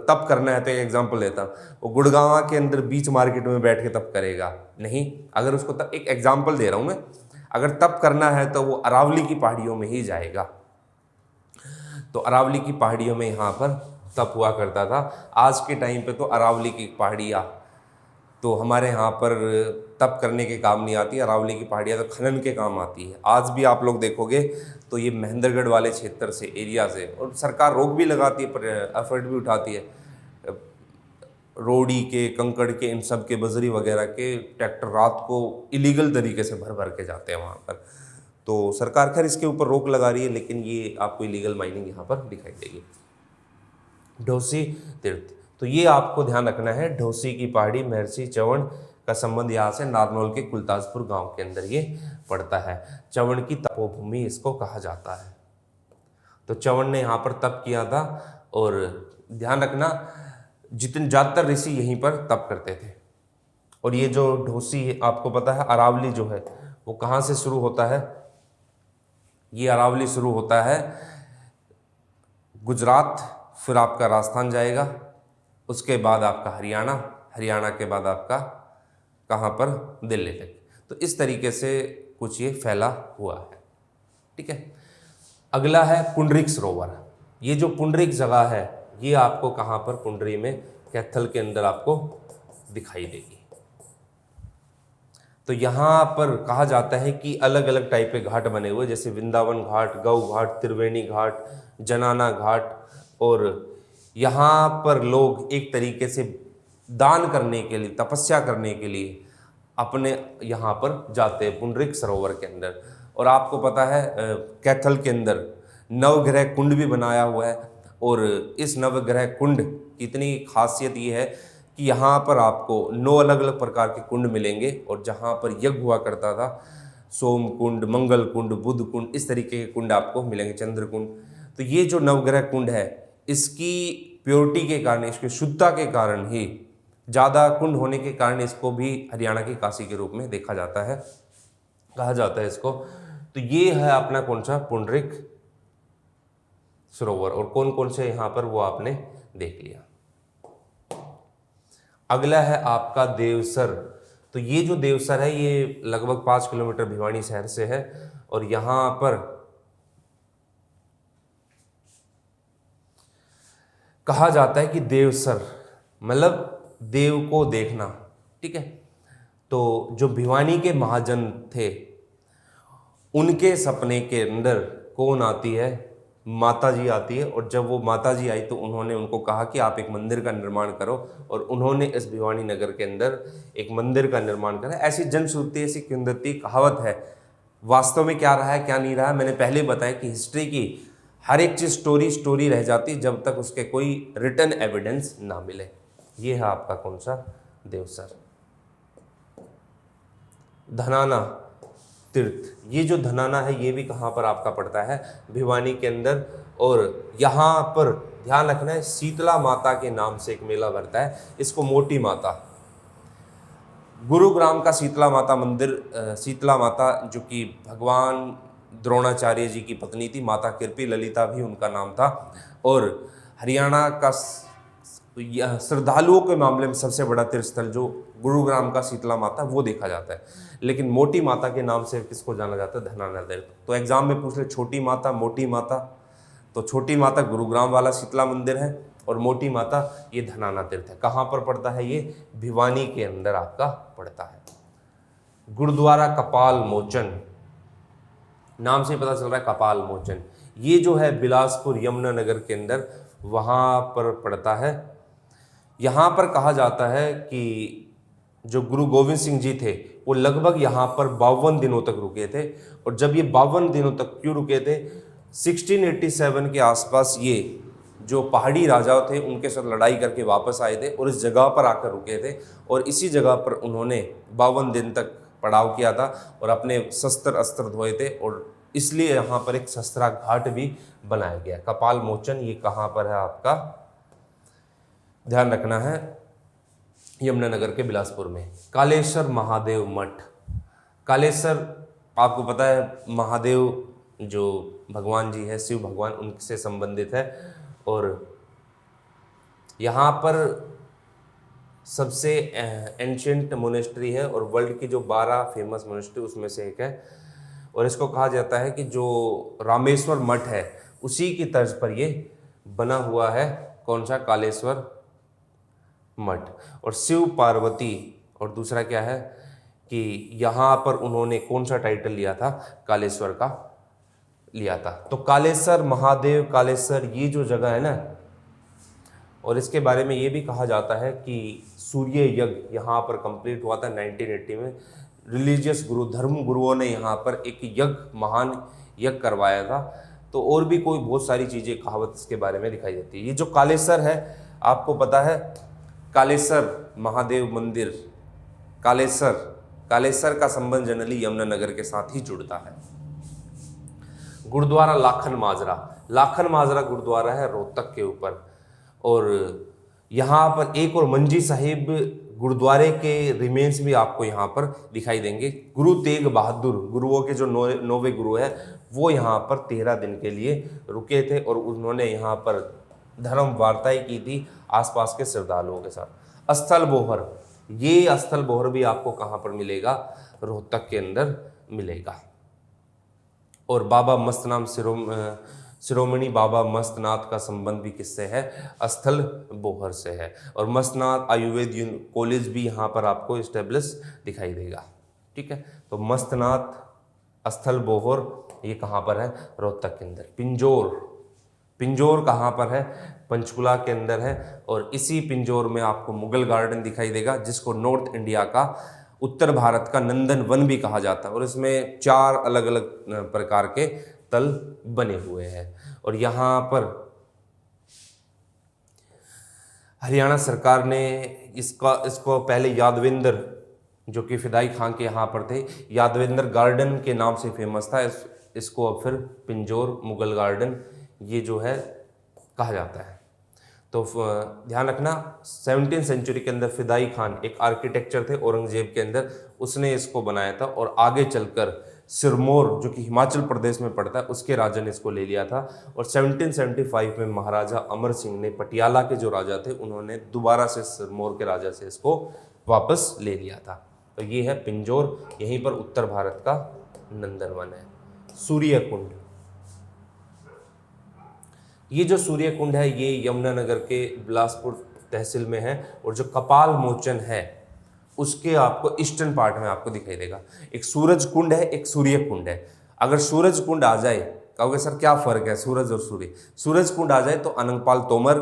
तप करना है, तो एक एग्जांपल लेता हूँ, वो गुड़गांव के अंदर बीच मार्केट में बैठ के तप करेगा नहीं। अगर उसको एक एग्जांपल दे रहा हूँ मैं, अगर तप करना है तो वो अरावली की पहाड़ियों में ही जाएगा। तो अरावली की पहाड़ियों में यहाँ पर तप हुआ करता था। आज के टाइम पे तो अरावली की पहाड़ियाँ तो हमारे यहाँ पर तप करने के काम नहीं आती, अरावली की पहाड़ियाँ तो खनन के काम आती है। आज भी आप लोग देखोगे तो ये महेंद्रगढ़ वाले क्षेत्र से, एरिया से, और सरकार रोक भी लगाती है पर एफर्ट भी उठाती है, रोड़ी के, कंकड़ के, इन सब के, बजरी वगैरह के ट्रैक्टर रात को इलीगल तरीके से भर भर के जाते हैं वहाँ पर। तो सरकार खैर इसके ऊपर रोक लगा रही है, लेकिन ये आपको इलीगल माइनिंग यहाँ पर दिखाई देगी। ढोसी तीर्थ, तो ये आपको ध्यान रखना है। ढोसी की पहाड़ी, महर्षि चवण का संबंध यहाँ से नारनौल के कुलताजपुर गांव के अंदर ये पड़ता है। चवण की तपोभूमि इसको कहा जाता है। तो चवण ने यहाँ पर तप किया था, और ध्यान रखना जितने ज़्यादातर ऋषि यहीं पर तप करते थे। और ये जो ढोसी आपको पता है अरावली जो है वो कहाँ से शुरू होता है? ये अरावली शुरू होता है गुजरात, फिर आपका राजस्थान जाएगा, उसके बाद आपका हरियाणा, हरियाणा के बाद आपका कहाँ पर? दिल्ली तक। तो इस तरीके से कुछ ये फैला हुआ है। ठीक है। अगला है पुंडरीक सरोवर। ये जो पुंडरीक जगह है ये आपको कहाँ पर? पुंडरी में, कैथल के अंदर आपको दिखाई देगी। तो यहाँ पर कहा जाता है कि अलग अलग टाइप के घाट बने हुए, जैसे वृंदावन घाट, गौ घाट, त्रिवेणी घाट, जनाना घाट। और यहाँ पर लोग एक तरीके से दान करने के लिए, तपस्या करने के लिए अपने यहाँ पर जाते हैं पुंडरीक सरोवर के अंदर। और आपको पता है कैथल के अंदर नवग्रह कुंड भी बनाया हुआ है। और इस नवग्रह कुंड की इतनी खासियत ये है कि यहाँ पर आपको 9 अलग अलग प्रकार के कुंड मिलेंगे। और जहाँ पर यज्ञ हुआ करता था, सोम कुंड, मंगल कुंड, बुध कुंड, इस तरीके के कुंड आपको मिलेंगे, चंद्र कुंड। तो ये जो नवग्रह कुंड है इसकी प्योरिटी के कारण, इसकी शुद्धता के कारण ही, ज़्यादा कुंड होने के कारण इसको भी हरियाणा की काशी के रूप में देखा जाता है, कहा जाता है इसको। तो ये है अपना कौन सा? पुंडरीक सरोवर। और कौन कौन से यहाँ पर वो आपने देख लिया। अगला है आपका देवसर। तो ये जो देवसर है ये लगभग 5 किलोमीटर भिवानी शहर से है। और यहाँ पर कहा जाता है कि देवसर मतलब देव को देखना। ठीक है। तो जो भिवानी के महाजन थे उनके सपने के अंदर कौन आती है? माता जी आती है। और जब वो माता जी आई तो उन्होंने उनको कहा कि आप एक मंदिर का निर्माण करो। और उन्होंने इस भिवानी नगर के अंदर एक मंदिर का निर्माण करा। ऐसी जनश्रुति, ऐसी किंवदंती, कहावत है। वास्तव में क्या रहा है क्या नहीं रहा है, मैंने पहले बताया कि हिस्ट्री की हर एक चीज़ स्टोरी रह जाती जब तक उसके कोई रिटन एविडेंस ना मिले। ये है आपका कौन सा? देवसर। धनाना तीर्थ। ये जो धनाना है ये भी कहाँ पर आपका पड़ता है? भिवानी के अंदर। और यहाँ पर ध्यान रखना है शीतला माता के नाम से एक मेला भरता है, इसको मोटी माता। गुरुग्राम का शीतला माता मंदिर, शीतला माता जो कि भगवान द्रोणाचार्य जी की पत्नी थी, माता कृपी ललिता भी उनका नाम था। और हरियाणा का श्रद्धालुओं के मामले में सबसे बड़ा तीर्थ स्थल जो गुरुग्राम का शीतला माता वो देखा जाता है। लेकिन मोटी माता के नाम से किसको जाना जाता है? धनाना तीर्थ। तो एग्जाम में पूछ ले छोटी माता, मोटी माता। तो छोटी माता गुरुग्राम वाला शीतला मंदिर है और मोटी माता ये धनाना तीर्थ है। कहाँ पर पड़ता है? ये भिवानी के अंदर आपका पड़ता है। गुरुद्वारा कपाल मोचन, नाम से पता चल रहा है कपाल मोचन। ये जो है बिलासपुर यमुनानगर के अंदर वहाँ पर पड़ता है। यहाँ पर कहा जाता है कि जो गुरु गोविंद सिंह जी थे वो लगभग यहाँ पर 52 दिनों तक रुके थे। और जब ये 52 दिनों तक क्यों रुके थे? 1687 के आसपास ये जो पहाड़ी राजा थे उनके साथ लड़ाई करके वापस आए थे और इस जगह पर आकर रुके थे। और इसी जगह पर उन्होंने 52 दिन तक पड़ाव किया था और अपने शस्त्र अस्त्र धोए थे। और इसलिए यहाँ पर एक शस्त्रा घाट भी बनाया गया। कपाल मोचन ये कहाँ पर है आपका? ध्यान रखना है यमुनानगर के बिलासपुर में। कालेश्वर महादेव मठ। कालेश्वर आपको पता है महादेव जो भगवान जी है, शिव भगवान, उनसे संबंधित है। और यहाँ पर सबसे एंशिएंट मोनेस्ट्री है और वर्ल्ड की जो 12 फेमस मोनेस्ट्री उसमें से एक है। और इसको कहा जाता है कि जो रामेश्वर मठ है उसी की तर्ज पर ये बना हुआ है। कौन सा? कालेश्वर मठ। और शिव पार्वती, और दूसरा क्या है कि यहाँ पर उन्होंने कौन सा टाइटल लिया था? कालेश्वर का लिया था। तो कालेश्वर महादेव, कालेश्वर ये जो जगह है ना, और इसके बारे में ये भी कहा जाता है कि सूर्य यज्ञ यहाँ पर कंप्लीट हुआ था 1980 में। रिलीजियस गुरु, धर्म गुरुओं ने यहाँ पर एक यज्ञ, महान यज्ञ करवाया था। तो और भी कोई बहुत सारी चीज़ें, कहावत इसके बारे में दिखाई देती है। ये जो कालेश्वर है आपको पता है कालेसर महादेव मंदिर, कालेसर का संबंध जनरली यमुनानगर के साथ ही जुड़ता है। गुरुद्वारा लाखन माजरा गुरुद्वारा है रोहतक के ऊपर, और यहाँ पर एक और मंजी साहिब गुरुद्वारे के रिमेन्स भी आपको यहाँ पर दिखाई देंगे। गुरु तेग बहादुर, गुरुओं के जो नौवे गुरु है, वो यहाँ पर 13 दिन के लिए रुके थे और उन्होंने यहाँ पर धर्म वार्ताएं की थी आसपास के श्रद्धालुओं के साथ। स्थल बोहर, ये स्थल बोहर भी आपको कहाँ पर मिलेगा? रोहतक के अंदर मिलेगा। और बाबा मस्तनाम शिरोमणि बाबा मस्तनाथ का संबंध भी किससे है? स्थल बोहर से है। और मस्तनाथ आयुर्वेद कॉलेज भी यहाँ पर आपको स्टेब्लिश दिखाई देगा। ठीक है, तो मस्तनाथ, स्थल बोहर, ये कहाँ पर है? रोहतक के अंदर। पिंजौर कहाँ पर है? पंचकुला के अंदर है। और इसी पिंजौर में आपको मुगल गार्डन दिखाई देगा, जिसको नॉर्थ इंडिया का, उत्तर भारत का नंदन वन भी कहा जाता है। और इसमें 4 अलग अलग प्रकार के तल बने हुए हैं। और यहाँ पर हरियाणा सरकार ने इसको पहले यादवेंद्र, जो कि फिदाई खान के यहाँ पर थे, यादवेंद्र गार्डन के नाम से फेमस था, इसको अब फिर पिंजौर मुगल गार्डन ये जो है कहा जाता है। तो ध्यान रखना, 17वीं सेंचुरी के अंदर फिदाई खान एक आर्किटेक्चर थे औरंगजेब के अंदर, उसने इसको बनाया था। और आगे चलकर सिरमौर, जो कि हिमाचल प्रदेश में पड़ता है, उसके राजा ने इसको ले लिया था। और 1775 में महाराजा अमर सिंह ने, पटियाला के जो राजा थे, उन्होंने दोबारा से सिरमौर के राजा से इसको वापस ले लिया था। तो ये है पिंजौर, यहीं पर उत्तर भारत का नंदनवन है। सूर्य कुंड, ये जो सूर्य कुंड है ये यमुनानगर के बिलासपुर तहसील में है। और जो कपाल मोचन है उसके आपको ईस्टर्न पार्ट में आपको दिखाई देगा। एक सूरज कुंड है, एक सूर्य कुंड है। अगर सूरज कुंड आ जाए, कहोगे सर क्या फर्क है सूरज और सूर्य? सूरज कुंड आ जाए तो अनंगपाल तोमर,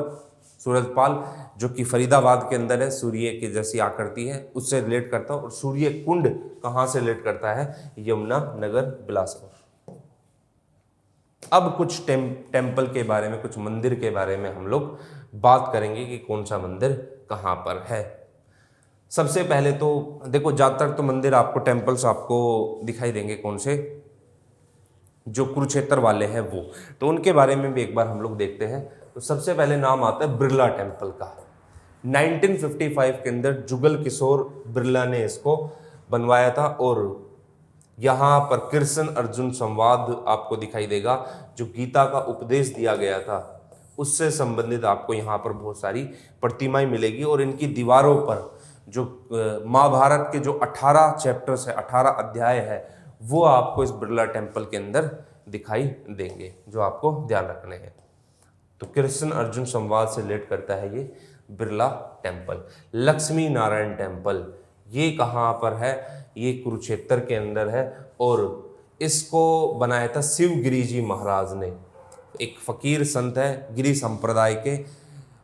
सूरजपाल, जो कि फरीदाबाद के अंदर है, सूर्य की जैसी आकृति है, उससे रिलेट करता है। और सूर्य कुंड कहाँ से रिलेट करता है? यमुनानगर बिलासपुर। अब कुछ टेम्पल के बारे में, कुछ मंदिर के बारे में हम लोग बात करेंगे कि कौन सा मंदिर कहाँ पर है। सबसे पहले तो देखो, ज़्यादातर तो मंदिर आपको, टेम्पल्स आपको दिखाई देंगे कौन से? जो कुरुक्षेत्र वाले हैं वो। तो उनके बारे में भी एक बार हम लोग देखते हैं। तो सबसे पहले नाम आता है बिरला टेम्पल का। 1955 के अंदर जुगल किशोर बिरला ने इसको बनवाया था। और यहाँ पर कृष्ण अर्जुन संवाद आपको दिखाई देगा, जो गीता का उपदेश दिया गया था उससे संबंधित आपको यहाँ पर बहुत सारी प्रतिमाएं मिलेगी। और इनकी दीवारों पर जो महाभारत के जो 18 चैप्टर्स है, 18 अध्याय है, वो आपको इस बिरला टेम्पल के अंदर दिखाई देंगे, जो आपको ध्यान रखने हैं। तो कृष्ण अर्जुन संवाद से रिलेट करता है ये बिरला टेम्पल। लक्ष्मी नारायण टेम्पल, ये कहाँ पर है? ये कुरुक्षेत्र के अंदर है। और इसको बनाया था शिवगिरी जी महाराज ने, एक फकीर संत है गिरी संप्रदाय के,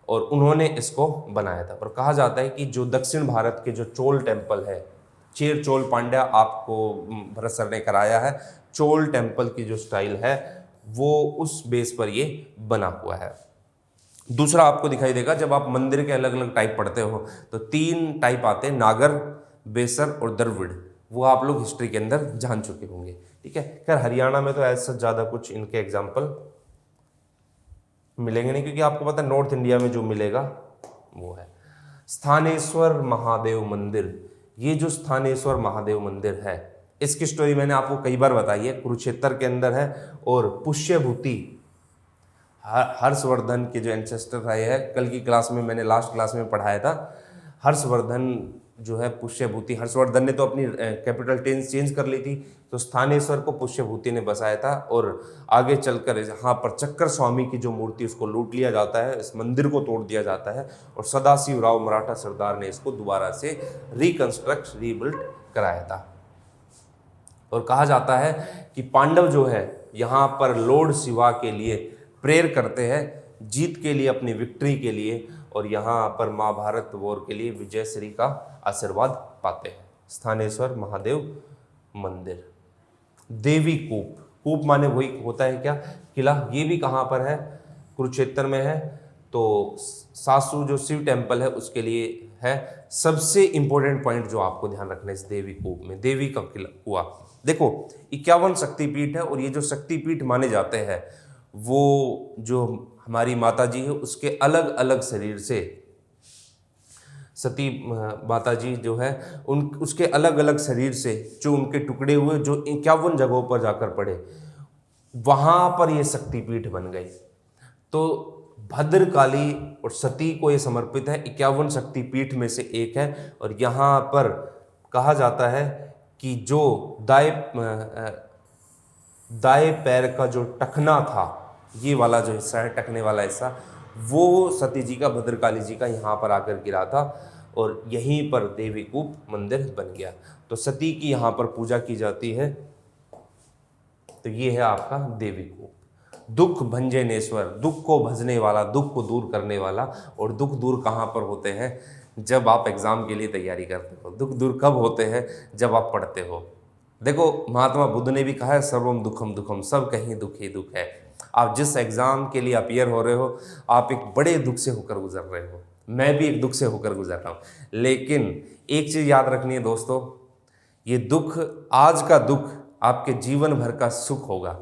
और उन्होंने इसको बनाया था। और कहा जाता है कि जो दक्षिण भारत के जो चोल टेम्पल है, चेर चोल पांड्या आपको भरत सर ने कराया है, चोल टेम्पल की जो स्टाइल है वो उस बेस पर ये बना हुआ है। दूसरा आपको दिखाई देगा, जब आप मंदिर के अलग अलग टाइप पढ़ते हो तो 3 टाइप आते हैं, नागर, बेसर और द्रविड़। वो आप लोग हिस्ट्री के अंदर जान चुके होंगे। ठीक है, खैर हरियाणा में तो ऐसा ज़्यादा कुछ इनके एग्जाम्पल मिलेंगे नहीं, क्योंकि आपको पता है नॉर्थ इंडिया में जो मिलेगा वो है। स्थानेश्वर महादेव मंदिर, ये जो स्थानेश्वर महादेव मंदिर है, इसकी स्टोरी मैंने आपको कई बार बताई है, कुरुक्षेत्र के अंदर है। और पुष्यभूति हर्षवर्धन के जो एंसेस्टर रहे हैं, कल की क्लास में मैंने लास्ट क्लास में पढ़ाया था, हर्षवर्धन जो है पुष्यभूति, हर्षवर्धन ने तो अपनी कैपिटल चेंज कर ली थी, तो स्थानेश्वर को पुष्यभूति ने बसाया था। और आगे चलकर यहाँ पर चक्कर स्वामी की जो मूर्ति, उसको लूट लिया जाता है, इस मंदिर को तोड़ दिया जाता है, और सदाशिव राव मराठा सरदार ने इसको दोबारा से रीबिल्ड कराया था। और कहा जाता है कि पांडव जो है यहाँ पर लॉर्ड शिवा के लिए प्रेयर करते हैं, जीत के लिए, अपनी विक्ट्री के लिए, और यहाँ पर महाभारत वॉर के लिए विजय श्री का आशीर्वाद पाते हैं। स्थानेश्वर महादेव मंदिर। देवी कूप, कूप माने वही होता है क्या? किला। ये भी कहाँ पर है? कुरुक्षेत्र में है। तो तो सासू जो शिव टेम्पल है उसके लिए है। सबसे इंपॉर्टेंट पॉइंट जो आपको ध्यान रखना है इस देवी कूप में, देवी का कुआं, देखो 51 शक्तिपीठ है और ये जो शक्तिपीठ माने जाते हैं वो जो हमारी माता जी है उसके अलग अलग शरीर से, सती माता जी जो है उन उसके अलग अलग शरीर से जो उनके टुकड़े हुए जो 51 जगहों पर जाकर पड़े, वहां पर ये शक्तिपीठ बन गई। तो भद्रकाली और सती को ये समर्पित है, 51 शक्तिपीठ में से एक है। और यहाँ पर कहा जाता है कि जो दाएं पैर का जो टखना था, ये वाला जो हिस्सा है, टखने वाला हिस्सा, वो सती जी का, भद्रकाली जी का यहाँ पर आकर गिरा था और यहीं पर देवी कूप मंदिर बन गया। तो सती की यहाँ पर पूजा की जाती है। तो ये है आपका देवी कूप। दुख भंजनेश्वर, दुख को भजने वाला, दुख को दूर करने वाला। और दुख दूर कहाँ पर होते हैं? जब आप एग्जाम के लिए तैयारी करते हो। दुख दूर कब होते हैं? जब आप पढ़ते हो। देखो महात्मा बुद्ध ने भी कहा है सर्वम दुखम दुखम, सब कहीं दुख ही दुख है। आप जिस एग्जाम के लिए अपियर हो रहे हो, आप एक बड़े दुख से होकर गुजर रहे हो, मैं भी एक दुख से होकर गुजर रहा हूँ। लेकिन एक चीज़ याद रखनी है दोस्तों, ये दुख, आज का दुख आपके जीवन भर का सुख होगा।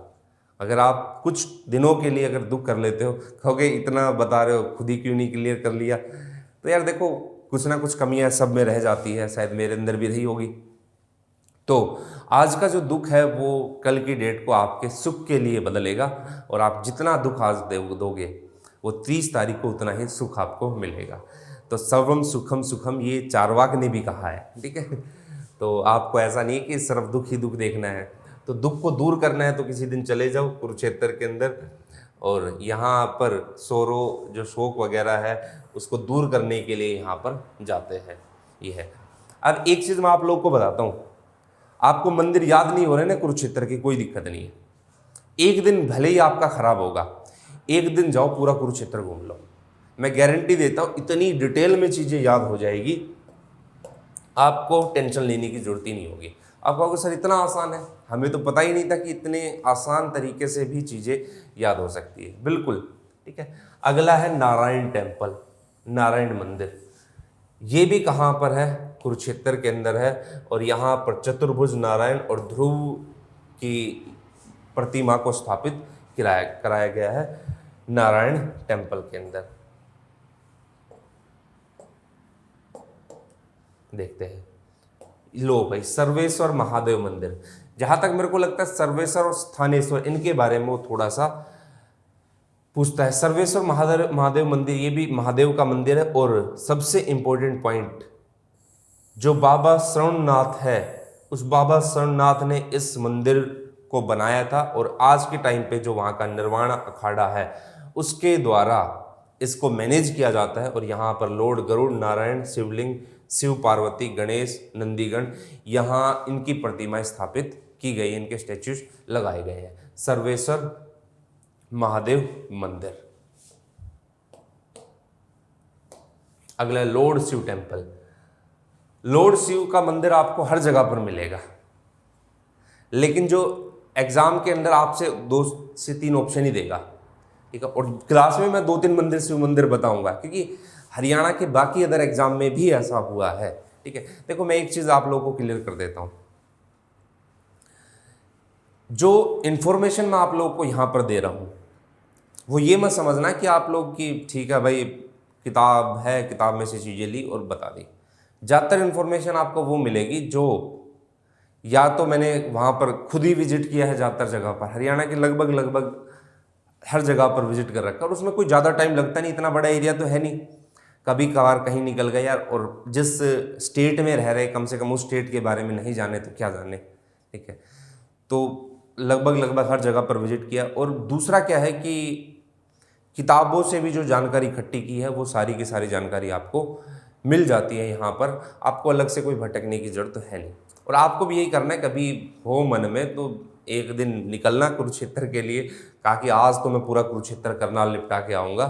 अगर आप कुछ दिनों के लिए अगर दुख कर लेते हो, कहोगे इतना बता रहे हो, खुद ही क्यों नहीं क्लियर कर लिया? तो यार देखो, कुछ ना कुछ कमियां सब में रह जाती है, शायद मेरे अंदर भी रही होगी। तो आज का जो दुख है वो कल की डेट को आपके सुख के लिए बदलेगा। और आप जितना दुख आज दोगे वो 30 तारीख को उतना ही सुख आपको मिलेगा। तो सर्वम सुखम सुखम, ये चारवाक ने भी कहा है, ठीक है। तो आपको ऐसा नहीं कि सिर्फ दुख ही दुख देखना है, तो दुख को दूर करना है तो किसी दिन चले जाओ कुरुक्षेत्र के अंदर, और यहाँ पर सोरो जो शोक वगैरह है उसको दूर करने के लिए यहाँ पर जाते हैं। ये है। अब एक चीज़ मैं आप लोगों को बताता हूँ, आपको मंदिर याद नहीं हो रहे ना कुरुक्षेत्र की, कोई दिक्कत नहीं है। एक दिन भले ही आपका खराब होगा, एक दिन जाओ पूरा कुरुक्षेत्र घूम लो, मैं गारंटी देता हूँ इतनी डिटेल में चीज़ें याद हो जाएगी, आपको टेंशन लेने की जरूरत ही नहीं होगी। आप कहोगे सर इतना आसान है, हमें तो पता ही नहीं था कि इतने आसान तरीके से भी चीज़ें याद हो सकती है। बिल्कुल ठीक है। अगला है नारायण टेम्पल, नारायण मंदिर। ये भी कहाँ पर है? कुरुक्षेत्र के अंदर है। और यहाँ पर चतुर्भुज नारायण और ध्रुव की प्रतिमा को स्थापित कराया गया है नारायण टेम्पल के अंदर। देखते हैं। लो भाई, सर्वेश्वर महादेव मंदिर। जहां तक मेरे को लगता है सर्वेश्वर और स्थानेश्वर, इनके बारे में वो थोड़ा सा पूछता है। सर्वेश्वर महादेव मंदिर, ये भी महादेव का मंदिर है। और सबसे इंपॉर्टेंट पॉइंट, जो बाबा शरणनाथ है, उस बाबा शरणनाथ ने इस मंदिर को बनाया था। और आज के टाइम पे जो वहाँ का निर्वाण अखाड़ा है उसके द्वारा इसको मैनेज किया जाता है। और यहाँ पर लॉर्ड गरुड़, नारायण, शिवलिंग, शिव पार्वती, गणेश, नंदीगण, यहाँ इनकी प्रतिमाएं स्थापित की गई, इनके स्टैच्यूज लगाए गए हैं। सर्वेश्वर महादेव मंदिर। अगला Lord Shiv temple. Lord Shiv का मंदिर आपको हर जगह पर मिलेगा, लेकिन जो एग्जाम के अंदर आपसे 2 से 3 ऑप्शन ही देगा, ठीक है। और क्लास में मैं 2-3 मंदिर, शिव मंदिर बताऊंगा, क्योंकि हरियाणा के बाकी अदर एग्जाम में भी ऐसा हुआ है, ठीक है। देखो मैं एक चीज आप लोगों को क्लियर कर देता हूं, जो इंफॉर्मेशन मैं आप लोगों को यहां पर दे रहा हूं वो ये मत समझना कि आप लोग की ठीक है भाई किताब है, किताब में से चीजें ली और बता दी। ज़्यादातर इन्फॉर्मेशन आपको वो मिलेगी जो या तो मैंने वहाँ पर खुद ही विजिट किया है, ज़्यादातर जगह पर हरियाणा के लगभग हर जगह पर विजिट कर रखा है, और उसमें कोई ज़्यादा टाइम लगता नहीं, इतना बड़ा एरिया तो है नहीं, कभी कभार कहीं निकल गए यार। और जिस स्टेट में रह रहे, कम से कम उस स्टेट के बारे में नहीं जाने तो क्या जाने, ठीक है। तो लगभग हर जगह पर विजिट किया। और दूसरा क्या है कि किताबों से भी जो जानकारी इकट्ठी की है वो सारी की सारी जानकारी आपको मिल जाती है यहाँ पर, आपको अलग से कोई भटकने की जरूरत तो है नहीं। और आपको भी यही करना है, कभी हो मन में तो एक दिन निकलना कुरुक्षेत्र के लिए, कहा कि आज तो मैं पूरा कुरुक्षेत्र करनाल निपटा के आऊँगा,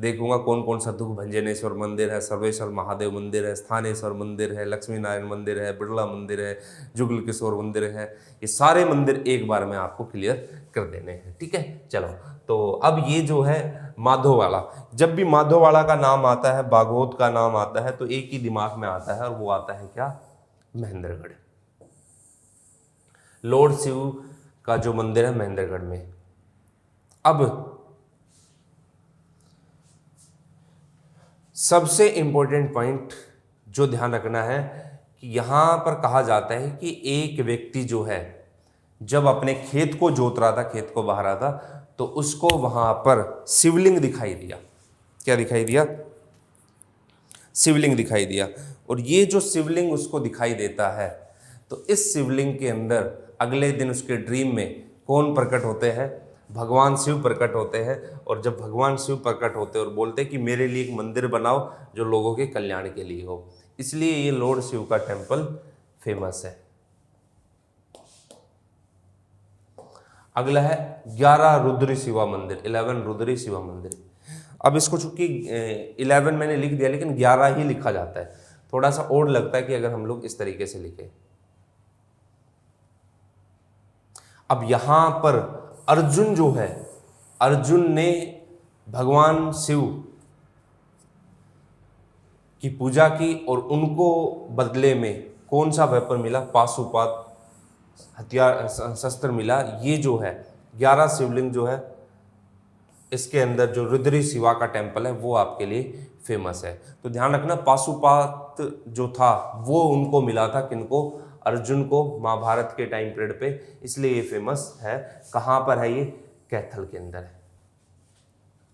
देखूंगा कौन कौन सा दुख भंजनेश्वर मंदिर है, सर्वेश्वर महादेव मंदिर है, स्थानेश्वर मंदिर है, लक्ष्मी नारायण मंदिर है, बिरला मंदिर है, जुगल किशोर मंदिर है, ये सारे मंदिर एक बार में आपको क्लियर कर देने हैं, ठीक है। चलो, तो अब ये जो है माधोवाला। जब भी माधोवाला का नाम आता है, बाघोद का नाम आता है, तो एक ही दिमाग में आता है और वो आता है क्या? महेंद्रगढ़। लॉर्ड शिव का जो मंदिर है महेंद्रगढ़ में। अब सबसे इंपॉर्टेंट पॉइंट जो ध्यान रखना है कि यहां पर कहा जाता है कि एक व्यक्ति जो है जब अपने खेत को जोत रहा था, खेत को बहा रहा था, तो उसको वहां पर शिवलिंग दिखाई दिया। क्या दिखाई दिया? शिवलिंग दिखाई दिया। और ये जो शिवलिंग उसको दिखाई देता है, तो इस शिवलिंग के अंदर अगले दिन उसके ड्रीम में कौन प्रकट होते हैं? भगवान शिव प्रकट होते हैं। और जब भगवान शिव प्रकट होते हैं और बोलते हैं कि मेरे लिए एक मंदिर बनाओ जो लोगों के कल्याण के लिए हो, इसलिए ये लॉर्ड शिव का टेम्पल फेमस है। अगला है 11 रुद्री शिवा मंदिर, 11 रुद्री शिवा मंदिर। अब इसको चूंकि 11 मैंने लिख दिया, लेकिन 11 ही लिखा जाता है। थोड़ा सा और लगता है कि अगर हम लोग इस तरीके से लिखें। अब यहां पर अर्जुन जो है, अर्जुन ने भगवान शिव की पूजा की और उनको बदले में कौन सा वेपन मिला? पाशुपात हथियार, शस्त्र मिला। ये जो है 11 शिवलिंग जो है, इसके अंदर जो रुद्री शिवा का टेम्पल है वो आपके लिए फेमस है। तो ध्यान रखना, पाशुपात जो था वो उनको मिला था, किनको? अर्जुन को, महाभारत के टाइम पीरियड पे, इसलिए ये फेमस है। कहाँ पर है ये? कैथल के अंदर है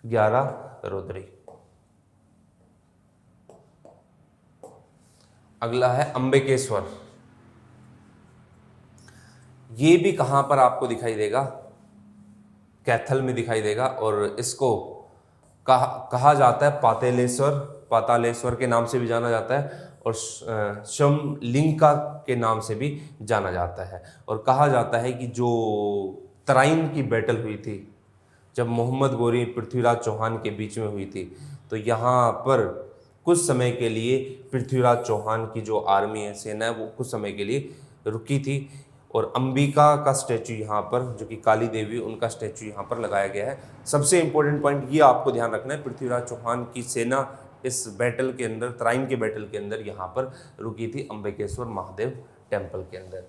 11 रुद्री। अगला है अंबिकेश्वर। ये भी कहां पर आपको दिखाई देगा? कैथल में दिखाई देगा। और इसको कहा जाता है पातालेश्वर, पातालेश्वर के नाम से भी जाना जाता है, और शमलिंगा के नाम से भी जाना जाता है। और कहा जाता है कि जो तराइन की बैटल हुई थी, जब मोहम्मद गोरी पृथ्वीराज चौहान के बीच में हुई थी, तो यहाँ पर कुछ समय के लिए पृथ्वीराज चौहान की जो आर्मी है, सेना है, वो कुछ समय के लिए रुकी थी। और अंबिका का स्टैचू यहाँ पर, जो कि काली देवी, उनका स्टैचू यहाँ पर लगाया गया है। सबसे इंपॉर्टेंट पॉइंट ये आपको ध्यान रखना है, पृथ्वीराज चौहान की सेना इस बैटल के अंदर, तराइन के बैटल के अंदर यहाँ पर रुकी थी, अंबिकेश्वर महादेव टेम्पल के अंदर।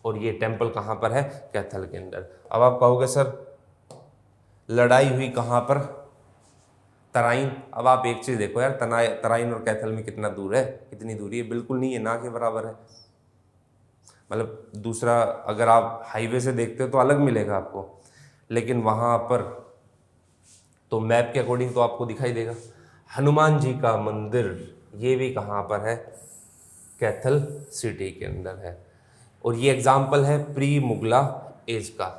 और ये टेम्पल कहाँ पर है? कैथल के अंदर। अब आप कहोगे सर लड़ाई हुई कहाँ पर? तराइन। अब आप एक चीज़ देखो यार, तराइन और कैथल में कितना दूर है? कितनी दूरी है? बिल्कुल नहीं है, ना के बराबर है। मतलब दूसरा, अगर आप हाईवे से देखते हो तो अलग मिलेगा आपको, लेकिन वहाँ पर तो मैप के अकॉर्डिंग तो आपको दिखाई देगा। हनुमान जी का मंदिर, ये भी कहाँ पर है? कैथल सिटी के अंदर है। और ये एग्जाम्पल है प्री मुगला एज का।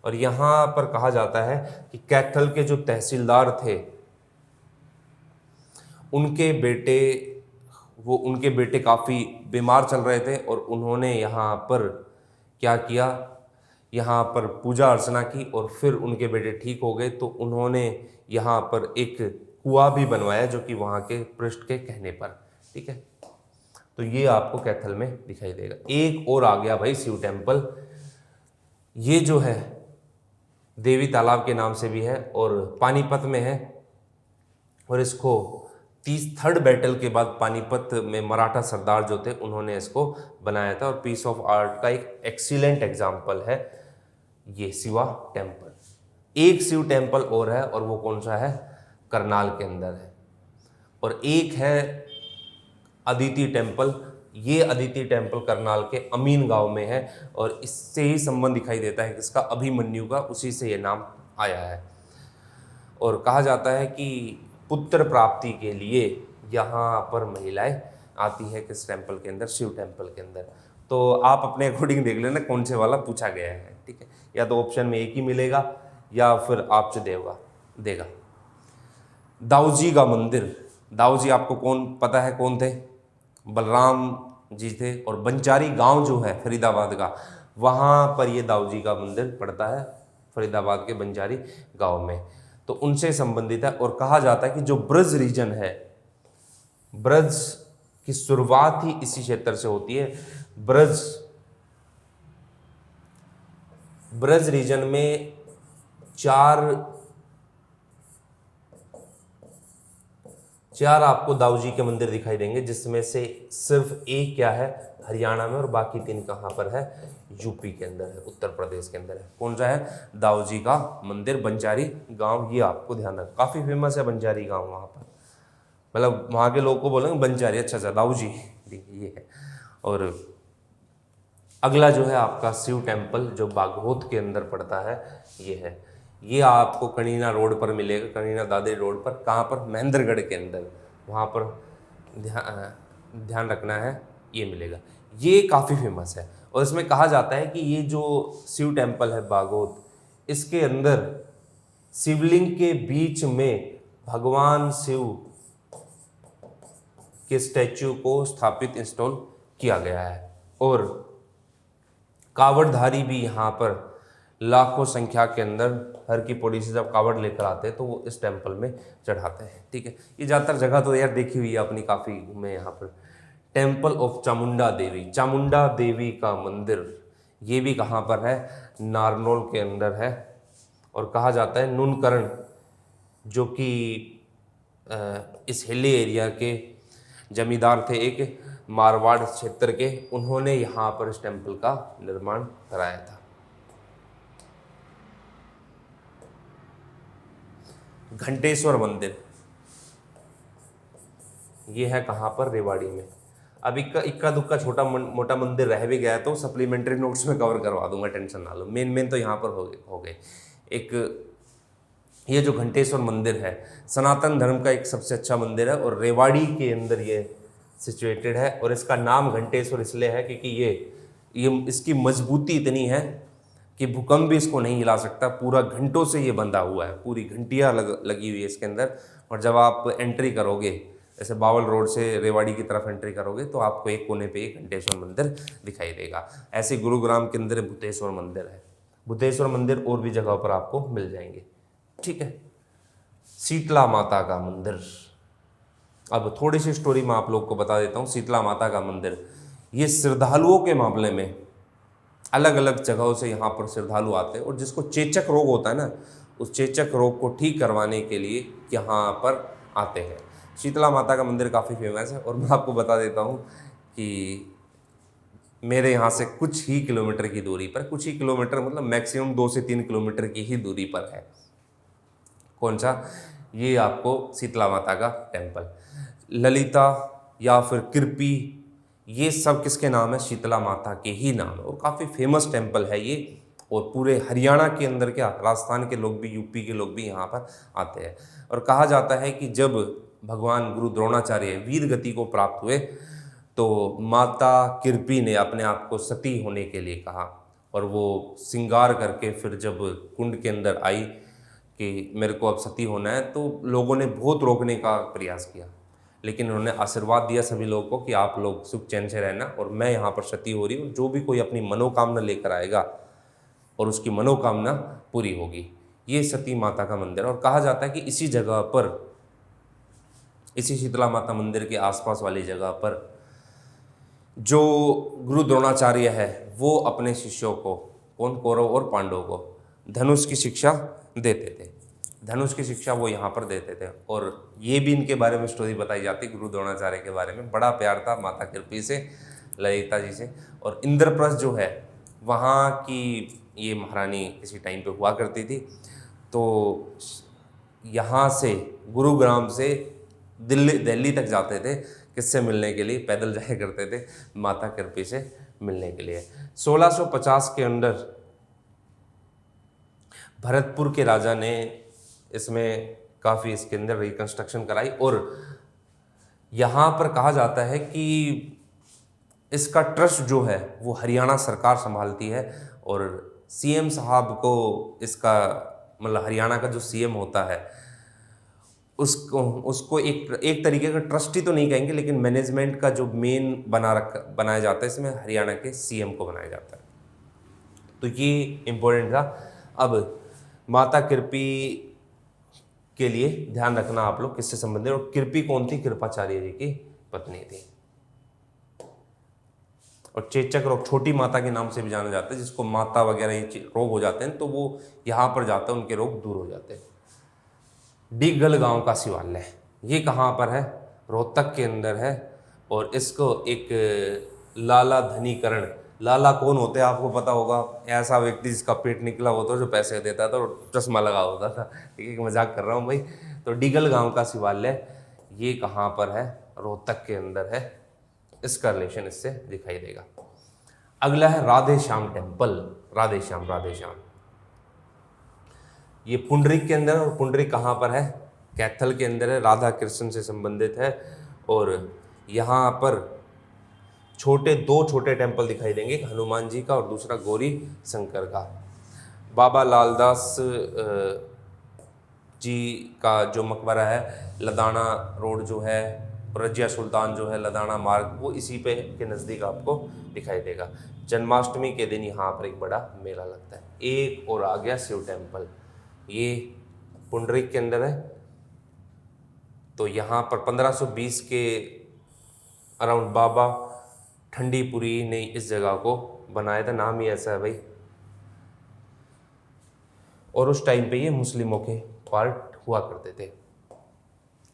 और यहाँ पर कहा जाता है कि कैथल के जो तहसीलदार थे, उनके बेटे काफ़ी बीमार चल रहे थे, और उन्होंने यहाँ पर क्या किया? यहाँ पर पूजा अर्चना की, और फिर उनके बेटे ठीक हो गए, तो उन्होंने यहाँ पर एक कुआं भी बनवाया, जो कि वहाँ के पृष्ठ के कहने पर। ठीक है, तो ये आपको कैथल में दिखाई देगा। एक और आ गया भाई शिव टेम्पल। ये जो है देवी तालाब के नाम से भी है और पानीपत में है। और इसको 33rd बैटल के बाद पानीपत में मराठा सरदार जो थे, उन्होंने इसको बनाया था। और पीस ऑफ आर्ट का एक एक्सीलेंट एग्जाम्पल है ये शिवा टेम्पल। एक शिव टेम्पल और है, और वो कौन सा है? करनाल के अंदर है। और एक है अदिति टेम्पल। ये अदिति टेम्पल करनाल के अमीन गांव में है, और इससे ही संबंध दिखाई देता है किसका? अभिमन्यु का, उसी से ये नाम आया है। और कहा जाता है कि पुत्र प्राप्ति के लिए यहाँ पर महिलाएं आती है किस टेम्पल के अंदर? शिव टेम्पल के अंदर। तो आप अपने अकॉर्डिंग देख लेना कौन से वाला पूछा गया है। ठीक है, या तो ऑप्शन में एक ही मिलेगा या फिर आपसे देगा। दाऊजी का मंदिर। दाऊजी आपको कौन पता है कौन थे? बलराम जी थे। और बंचारी गांव जो है फरीदाबाद का, वहाँ पर ये दाऊजी का मंदिर पड़ता है, फरीदाबाद के बंजारी गांव में। तो उनसे संबंधित है। और कहा जाता है कि जो ब्रज रीजन है, ब्रज की शुरुआत ही इसी क्षेत्र से होती है। ब्रज रीजन में 4 4 आपको दाऊ जी के मंदिर दिखाई देंगे, जिसमें से सिर्फ एक क्या है हरियाणा में और बाकी 3 कहाँ पर है, यूपी के अंदर है, उत्तर प्रदेश के अंदर है। कौन सा है, दाऊ जी का मंदिर बंजारी गांव, ये आपको ध्यान रखना, काफ़ी फेमस है बंजारी गांव वहाँ पर, मतलब वहाँ के लोग को बोलेंगे बंजारी, अच्छा अच्छा दाऊ जी ये है। और अगला जो है आपका शिव टेम्पल जो बागहोत के अंदर पड़ता है, ये है, ये आपको कनीना रोड पर मिलेगा, कनीना दादरी रोड पर, कहाँ पर, महेंद्रगढ़ के अंदर, वहाँ पर ध्यान रखना है, ये मिलेगा। ये काफ़ी फेमस है और इसमें कहा जाता है कि ये जो शिव टेम्पल है बागहोत, इसके अंदर शिवलिंग के बीच में भगवान शिव के स्टैच्यू को स्थापित इंस्टॉल किया गया है और कावड़धारी भी यहाँ पर लाखों संख्या के अंदर हर की पौड़ी से जब कावड़ लेकर आते हैं तो वो इस टेम्पल में चढ़ाते हैं। ठीक है, ये ज़्यादातर जगह तो यार देखी हुई है अपनी, काफ़ी घूमे यहाँ पर। टेम्पल ऑफ चामुंडा देवी, चामुंडा देवी का मंदिर, ये भी कहाँ पर है, नारनौल के अंदर है। और कहा जाता है नूनकरण जो कि इस हिली एरिया के जमींदार थे एक मारवाड़ क्षेत्र के, उन्होंने यहाँ पर इस टेम्पल का निर्माण कराया था। घंटेश्वर मंदिर, ये है कहाँ पर, रेवाड़ी में। अब इक्का दुक्का छोटा मोटा मंदिर रह भी गया तो सप्लीमेंट्री नोट्स में कवर करवा दूंगा, टेंशन ना लो। मेन तो यहाँ पर हो गए। एक ये जो घंटेश्वर मंदिर है सनातन धर्म का एक सबसे अच्छा मंदिर है और रेवाड़ी के अंदर ये सिचुएटेड है। और इसका नाम घंटेश्वर इसलिए है क्योंकि ये इसकी मजबूती इतनी है कि भूकंप भी इसको नहीं हिला सकता, पूरा घंटों से ये बंधा हुआ है, पूरी घंटियाँ लगी हुई है इसके अंदर। और जब आप एंट्री करोगे ऐसे बावल रोड से रेवाड़ी की तरफ एंट्री करोगे तो आपको एक कोने पे एक घंटेश्वर मंदिर दिखाई देगा। ऐसे गुरुग्राम के अंदर भूतेश्वर मंदिर है, भूतेश्वर मंदिर और भी जगहों पर आपको मिल जाएंगे। ठीक है, शीतला माता का मंदिर, अब थोड़ी सी स्टोरी मैं आप लोग को बता देता हूँ। शीतला माता का मंदिर, ये श्रद्धालुओं के मामले में अलग अलग जगहों से यहाँ पर श्रद्धालु आते हैं और जिसको चेचक रोग होता है ना, उस चेचक रोग को ठीक करवाने के लिए यहाँ पर आते हैं। शीतला माता का मंदिर काफ़ी फेमस है और मैं आपको बता देता हूँ कि मेरे यहाँ से कुछ ही किलोमीटर की दूरी पर, कुछ ही किलोमीटर मतलब मैक्सिमम 2 से 3 किलोमीटर की ही दूरी पर है। कौन सा, ये आपको शीतला माता का टेम्पल। ललिता या फिर कृपी, ये सब किसके नाम है, शीतला माता के ही नाम है और काफ़ी फेमस टेम्पल है ये। और पूरे हरियाणा के अंदर क्या, राजस्थान के लोग भी, यूपी के लोग भी यहाँ पर आते हैं। और कहा जाता है कि जब भगवान गुरु द्रोणाचार्य वीर गति को प्राप्त हुए तो माता कृपी ने अपने आप को सती होने के लिए कहा और वो श्रृंगार करके फिर जब कुंड के अंदर आई कि मेरे को अब सती होना है, तो लोगों ने बहुत रोकने का प्रयास किया, लेकिन उन्होंने आशीर्वाद दिया सभी लोगों को कि आप लोग सुख चैन से रहना और मैं यहाँ पर सती हो रही हूँ, जो भी कोई अपनी मनोकामना लेकर आएगा और उसकी मनोकामना पूरी होगी। ये सती माता का मंदिर। और कहा जाता है कि इसी जगह पर, इसी शीतला माता मंदिर के आसपास वाली जगह पर जो गुरु द्रोणाचार्य है वो अपने शिष्यों को, कौन, कौरव और पांडवों को धनुष की शिक्षा देते थे। धनुष की शिक्षा वो यहाँ पर देते थे और ये भी इनके बारे में स्टोरी बताई जाती गुरु द्रोणाचार्य के बारे में। बड़ा प्यार था माता कृपी से, ललिता जी से। और इंद्रप्रस्थ जो है वहाँ की ये महारानी किसी टाइम पे हुआ करती थी, तो यहाँ से गुरुग्राम से दिल्ली तक जाते थे, किससे मिलने के लिए, पैदल जाया करते थे माता कृपी से मिलने के लिए। 1650 के अंदर भरतपुर के राजा ने इसमें काफ़ी इसके अंदर रिकंस्ट्रक्शन कराई और यहाँ पर कहा जाता है कि इसका ट्रस्ट जो है वो हरियाणा सरकार संभालती है और सीएम साहब को इसका, मतलब हरियाणा का जो सीएम होता है उसको एक तरीके का ट्रस्टी तो नहीं कहेंगे, लेकिन मैनेजमेंट का जो मेन बनाया जाता है, इसमें हरियाणा के सीएम को बनाया जाता है। तो ये इम्पोर्टेंट था। अब माता कृपी के लिए ध्यान रखना आप लोग किससे संबंधित, और कृपी कौन थी, कृपाचार्य जी की पत्नी थी। और चेचक रोग छोटी माता के नाम से भी जाना जाता है, जिसको माता वगैरह ये रोग हो जाते हैं तो वो यहाँ पर जाते हैं, उनके रोग दूर हो जाते हैं। डिगल गांव का शिवालय, ये कहाँ पर है? रोहतक के अंदर है। और इसको एक लाला धनीकरण, लाला कौन होते हैं आपको पता होगा, ऐसा व्यक्ति जिसका पेट निकला होता है, जो पैसे देता था और चश्मा लगा होता था, ठीक है, मजाक कर रहा हूँ भाई। तो डीगल गांव का शिवालय ये कहाँ पर है? रोहतक के अंदर है। इसका रिलेशन इससे दिखाई देगा। अगला है राधे श्याम टेम्पल। राधे श्याम, राधे श्याम ये पुंडरीक के अंदर, और पुंडरीक कहाँ पर है? कैथल के अंदर है, राधा कृष्ण से संबंधित है। और यहाँ पर दो छोटे टेम्पल दिखाई देंगे, एक हनुमान जी का और दूसरा गौरी शंकर का। बाबा लालदास जी का जो मकबरा है, लदाना रोड जो है, रजिया सुल्तान जो है, लदाना मार्ग, वो इसी पे के नज़दीक आपको दिखाई देगा। जन्माष्टमी के दिन यहाँ पर एक बड़ा मेला लगता है। एक और आ गया शिव टेम्पल, ये पुंडरीक के अंदर है। तो यहाँ पर 1520 के अराउंड बाबा ठंडीपुरी ने इस जगह को बनाया था, नाम ही ऐसा है भाई। और उस टाइम पे ये मुस्लिमों के पार्ट हुआ करते थे।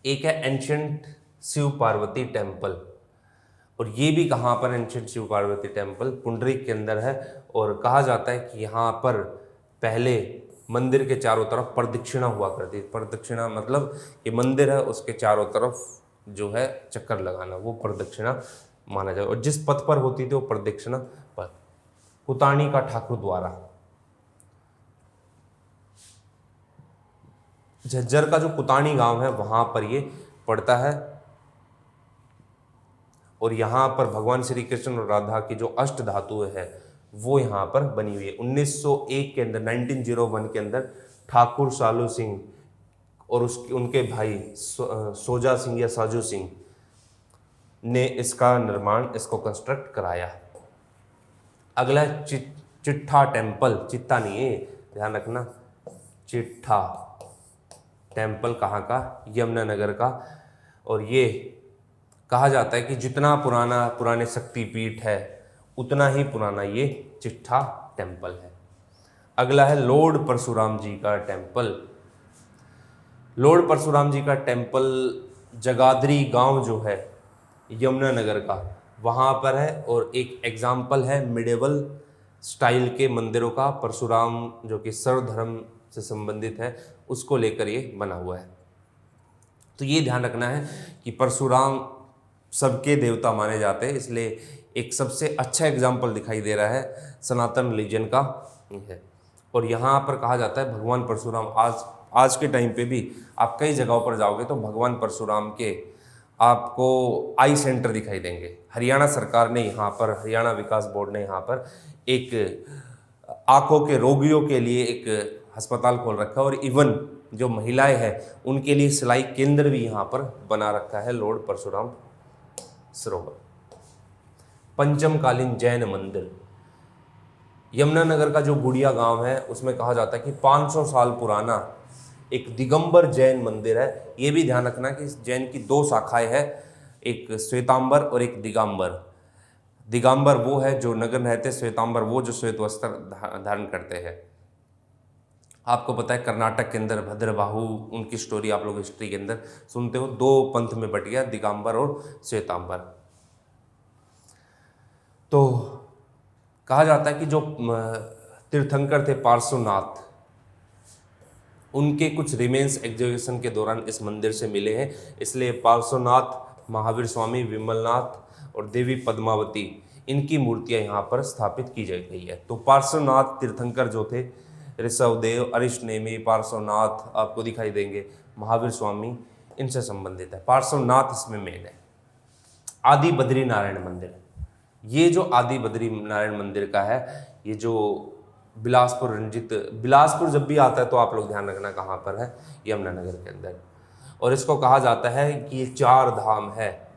एक है एंशियंट शिव पार्वती टेम्पल, और ये भी कहाँ पर? एंशियंट शिव पार्वती टेम्पल पुंडरीक के अंदर है। और कहा जाता है कि यहाँ पर पहले मंदिर के चारों तरफ प्रदक्षिणा हुआ करती है। प्रदक्षिणा मतलब ये मंदिर है, उसके चारों तरफ जो है चक्कर लगाना, वो प्रदक्षिणा माना जाए। और जिस पथ पर होती थी वो प्रदक्षिणा पर कुतानी का ठाकुर द्वारा। झज्जर का जो कुतानी गांव है वहां पर ये पड़ता है। और यहाँ पर भगवान श्री कृष्ण और राधा की जो अष्ट धातु है वो यहाँ पर बनी हुई है। 1901 के अंदर, 1901 के अंदर ठाकुर सालू सिंह और उनके भाई सोजा सिंह या साजू सिंह ने इसका निर्माण, इसको कंस्ट्रक्ट कराया। अगला चिट्ठा टेम्पल, चित्ता नहीं है, ध्यान रखना, चिट्ठा टेम्पल कहाँ का? यमुनानगर का। और ये कहा जाता है कि जितना पुराने शक्तिपीठ है उतना ही पुराना ये चिट्ठा टेम्पल है। अगला है लॉर्ड परशुराम जी का टेम्पल। लॉर्ड परशुराम जी का टेम्पल जगाधरी गांव जो है यमुनानगर का, वहाँ पर है। और एक एग्जाम्पल है मिडेवल स्टाइल के मंदिरों का, परशुराम जो कि सर्वधर्म से संबंधित है, उसको लेकर ये बना हुआ है। तो ये ध्यान रखना है कि परशुराम सबके देवता माने जाते हैं, इसलिए एक सबसे अच्छा एग्जाम्पल दिखाई दे रहा है सनातन रिलीजन का है। और यहाँ पर कहा जाता है भगवान परशुराम, आज के टाइम पे भी आप कई जगहों पर जाओगे तो भगवान परशुराम के आपको आई सेंटर दिखाई देंगे। हरियाणा सरकार ने यहाँ पर, हरियाणा विकास बोर्ड ने यहाँ पर एक आँखों के रोगियों के लिए एक अस्पताल खोल रखा है। और इवन जो महिलाएं हैं उनके लिए सिलाई केंद्र भी यहाँ पर बना रखा है लॉर्ड परशुराम सरोवर। पंचमकालीन जैन मंदिर, यमुनानगर का जो बुढ़िया गांव है उसमें कहा जाता है कि 500 साल पुराना एक दिगंबर जैन मंदिर है। ये भी ध्यान रखना कि जैन की दो शाखाएं हैं, एक श्वेतांबर और एक दिगंबर। दिगंबर वो है जो नग्न रहते, श्वेतांबर वो जो श्वेत वस्त्र धारण करते हैं। आपको पता है कर्नाटक के अंदर भद्रबाहु, उनकी स्टोरी आप लोग हिस्ट्री के अंदर सुनते हो, दो पंथ में बट गया, दिगंबर और श्वेतांबर। तो कहा जाता है कि जो तीर्थंकर थे पार्श्वनाथ, उनके कुछ रिमेन्स एग्जीबिशन के दौरान इस मंदिर से मिले हैं, इसलिए पार्श्वनाथ, महावीर स्वामी, विमलनाथ और देवी पद्मावती, इनकी मूर्तियां यहाँ पर स्थापित की गई है। तो पार्श्वनाथ तीर्थंकर जो थे, ऋषभदेव, अरिष्टनेमी, पार्श्वनाथ आपको दिखाई देंगे, महावीर स्वामी, इनसे संबंधित है। पार्श्वनाथ इसमें मेन है। आदि बद्री नारायण मंदिर, ये जो आदि बद्री नारायण मंदिर का है, ये जो बिलासपुर जब भी आता है तो आप लोग ध्यान रखना कहाँ पर है, यमुनानगर के अंदर। और इसको कहा जाता है कि ये 4 धाम है,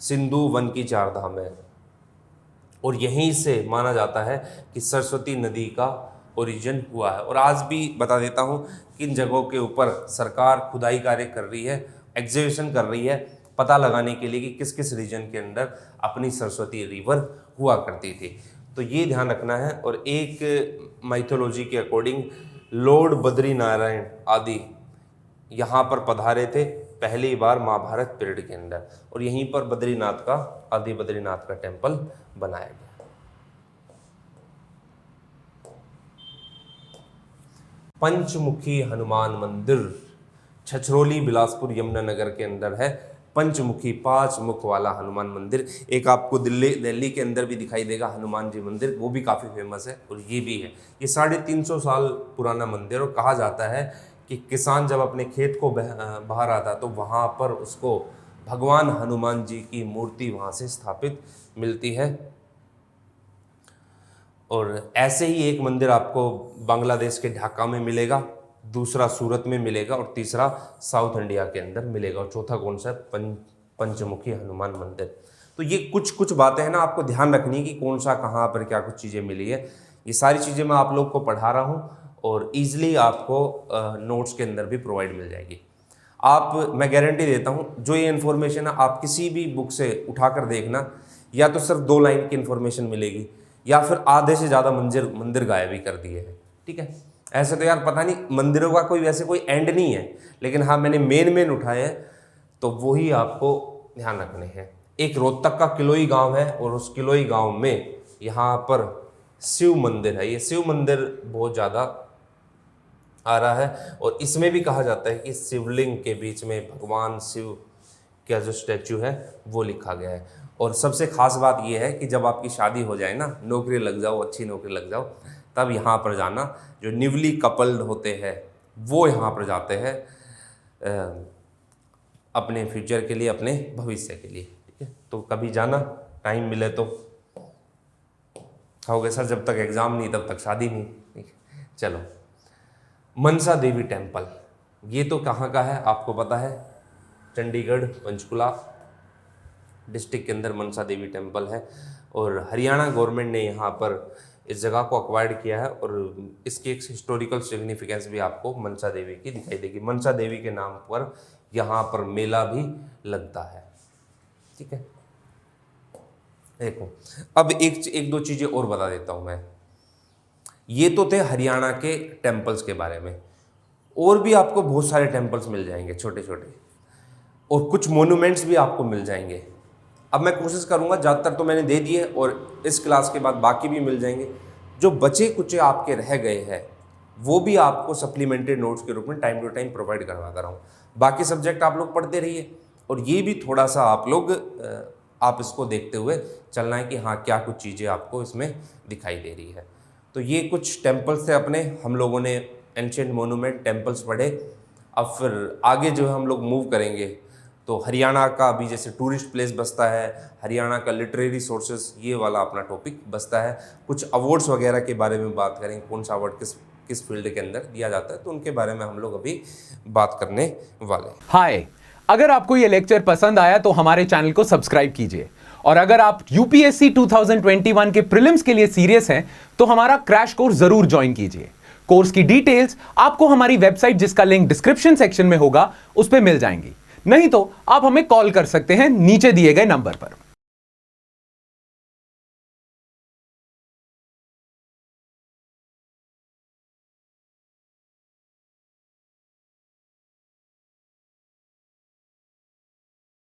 सिंधु वन की 4 धाम है। और यहीं से माना जाता है कि सरस्वती नदी का ओरिजिन हुआ है। और आज भी बता देता हूँ किन जगहों के ऊपर सरकार खुदाई कार्य कर रही है, एग्जीबिशन कर रही है, पता लगाने के लिए कि किस किस रीजन के अंदर अपनी सरस्वती रिवर हुआ करती थी। तो ये ध्यान रखना है। और एक माइथोलॉजी के अकॉर्डिंग लॉर्ड बद्री नारायण आदि यहाँ पर पधारे थे पहली बार महाभारत पीरियड के अंदर, और यहीं पर बद्रीनाथ का, आदि बद्रीनाथ का टेम्पल बनाया गया। पंचमुखी हनुमान मंदिर छछरौली बिलासपुर यमुनानगर के अंदर है। पंचमुखी, 5 मुख वाला हनुमान मंदिर। एक आपको दिल्ली के अंदर भी दिखाई देगा हनुमान जी मंदिर, वो भी काफ़ी फेमस है, और ये भी है। ये 350 साल पुराना मंदिर, और कहा जाता है कि किसान जब अपने खेत को बहा रहा था तो वहाँ पर उसको भगवान हनुमान जी की मूर्ति वहाँ से स्थापित मिलती है। और ऐसे ही एक मंदिर आपको बांग्लादेश के ढाका में मिलेगा, दूसरा सूरत में मिलेगा, और तीसरा साउथ इंडिया के अंदर मिलेगा, और चौथा कौन सा है? पंचमुखी हनुमान मंदिर। तो ये कुछ बातें हैं ना, आपको ध्यान रखनी है कि कौन सा कहाँ पर क्या कुछ चीज़ें मिली है। ये सारी चीज़ें मैं आप लोग को पढ़ा रहा हूँ, और ईजिली आपको नोट्स के अंदर भी प्रोवाइड मिल जाएगी। मैं गारंटी देता हूँ, जो ये इन्फॉर्मेशन है आप किसी भी बुक से उठाकर देखना, या तो सिर्फ 2 लाइन की इन्फॉर्मेशन मिलेगी, या फिर आधे से ज़्यादा मंदिर गायब ही कर दिए हैं। ठीक है, ऐसे तो यार पता नहीं, मंदिरों का वैसे कोई एंड नहीं है, लेकिन हाँ मैंने मेन उठाए हैं, तो वही आपको ध्यान रखने हैं। एक रोहतक का किलोई गांव है, और उस किलोई गांव में यहाँ पर शिव मंदिर है। ये शिव मंदिर बहुत ज़्यादा आ रहा है, और इसमें भी कहा जाता है कि शिवलिंग के बीच में भगवान शिव का जो स्टैचू है वो लिखा गया है। और सबसे खास बात यह है कि जब आपकी शादी हो जाए ना, नौकरी लग जाओ, अच्छी नौकरी लग जाओ, तब यहाँ पर जाना। जो न्यूली कपल्ड होते हैं वो यहाँ पर जाते हैं अपने फ्यूचर के लिए, अपने भविष्य के लिए। ठीक है, तो कभी जाना, टाइम मिले तो। कहोगे सर जब तक एग्ज़ाम नहीं तब तक शादी नहीं। ठीक है, चलो। मनसा देवी टेम्पल, ये तो कहाँ का है आपको पता है? चंडीगढ़ पंचकुला डिस्ट्रिक्ट के अंदर मनसा देवी टेम्पल है, और हरियाणा गवर्नमेंट ने यहाँ पर इस जगह को अक्वायर्ड किया है, और इसकी एक हिस्टोरिकल सिग्निफिकेंस भी आपको मनसा देवी की दिखाई देगी। मनसा देवी के नाम पर यहाँ पर मेला भी लगता है। ठीक है, देखो अब एक दो चीज़ें और बता देता हूँ मैं। ये तो थे हरियाणा के टेम्पल्स के बारे में, और भी आपको बहुत सारे टेम्पल्स मिल जाएंगे छोटे छोटे, और कुछ मोन्यूमेंट्स भी आपको मिल जाएंगे। अब मैं कोशिश करूंगा, ज़्यादातर तो मैंने दे दिए, और इस क्लास के बाद बाकी भी मिल जाएंगे। जो बचे कुचे आपके रह गए हैं वो भी आपको सप्लीमेंट्री नोट्स के रूप में टाइम टू टाइम प्रोवाइड करवाता रहूँ। बाकी सब्जेक्ट आप लोग पढ़ते रहिए, और ये भी थोड़ा सा आप इसको देखते हुए चलना है कि हाँ क्या कुछ चीज़ें आपको इसमें दिखाई दे रही है। तो ये कुछ टेम्पल्स थे अपने, हम लोगों ने एंशिएंट मोनूमेंट टेम्पल्स पढ़े। अब फिर आगे जो हम लोग मूव करेंगे, तो हरियाणा का भी जैसे टूरिस्ट प्लेस बसता है, हरियाणा का लिटरेरी सोर्सेस, ये वाला अपना टॉपिक बसता है। कुछ अवार्ड्स वगैरह के बारे में बात करेंगे, कौन सा अवार्ड किस फील्ड के अंदर दिया जाता है, तो उनके बारे में हम लोग अभी बात करने वाले हैं। हाय, अगर आपको ये लेक्चर पसंद आया तो हमारे चैनल को सब्सक्राइब कीजिए, और अगर आप यूपीएससी 2021 के प्रीलिम्स के लिए सीरियस हैं तो हमारा क्रैश कोर्स जरूर ज्वाइन कीजिए। कोर्स की डिटेल्स आपको हमारी वेबसाइट, जिसका लिंक डिस्क्रिप्शन सेक्शन में होगा, उस पर मिल जाएंगी। नहीं तो आप हमें कॉल कर सकते हैं नीचे दिए गए नंबर पर।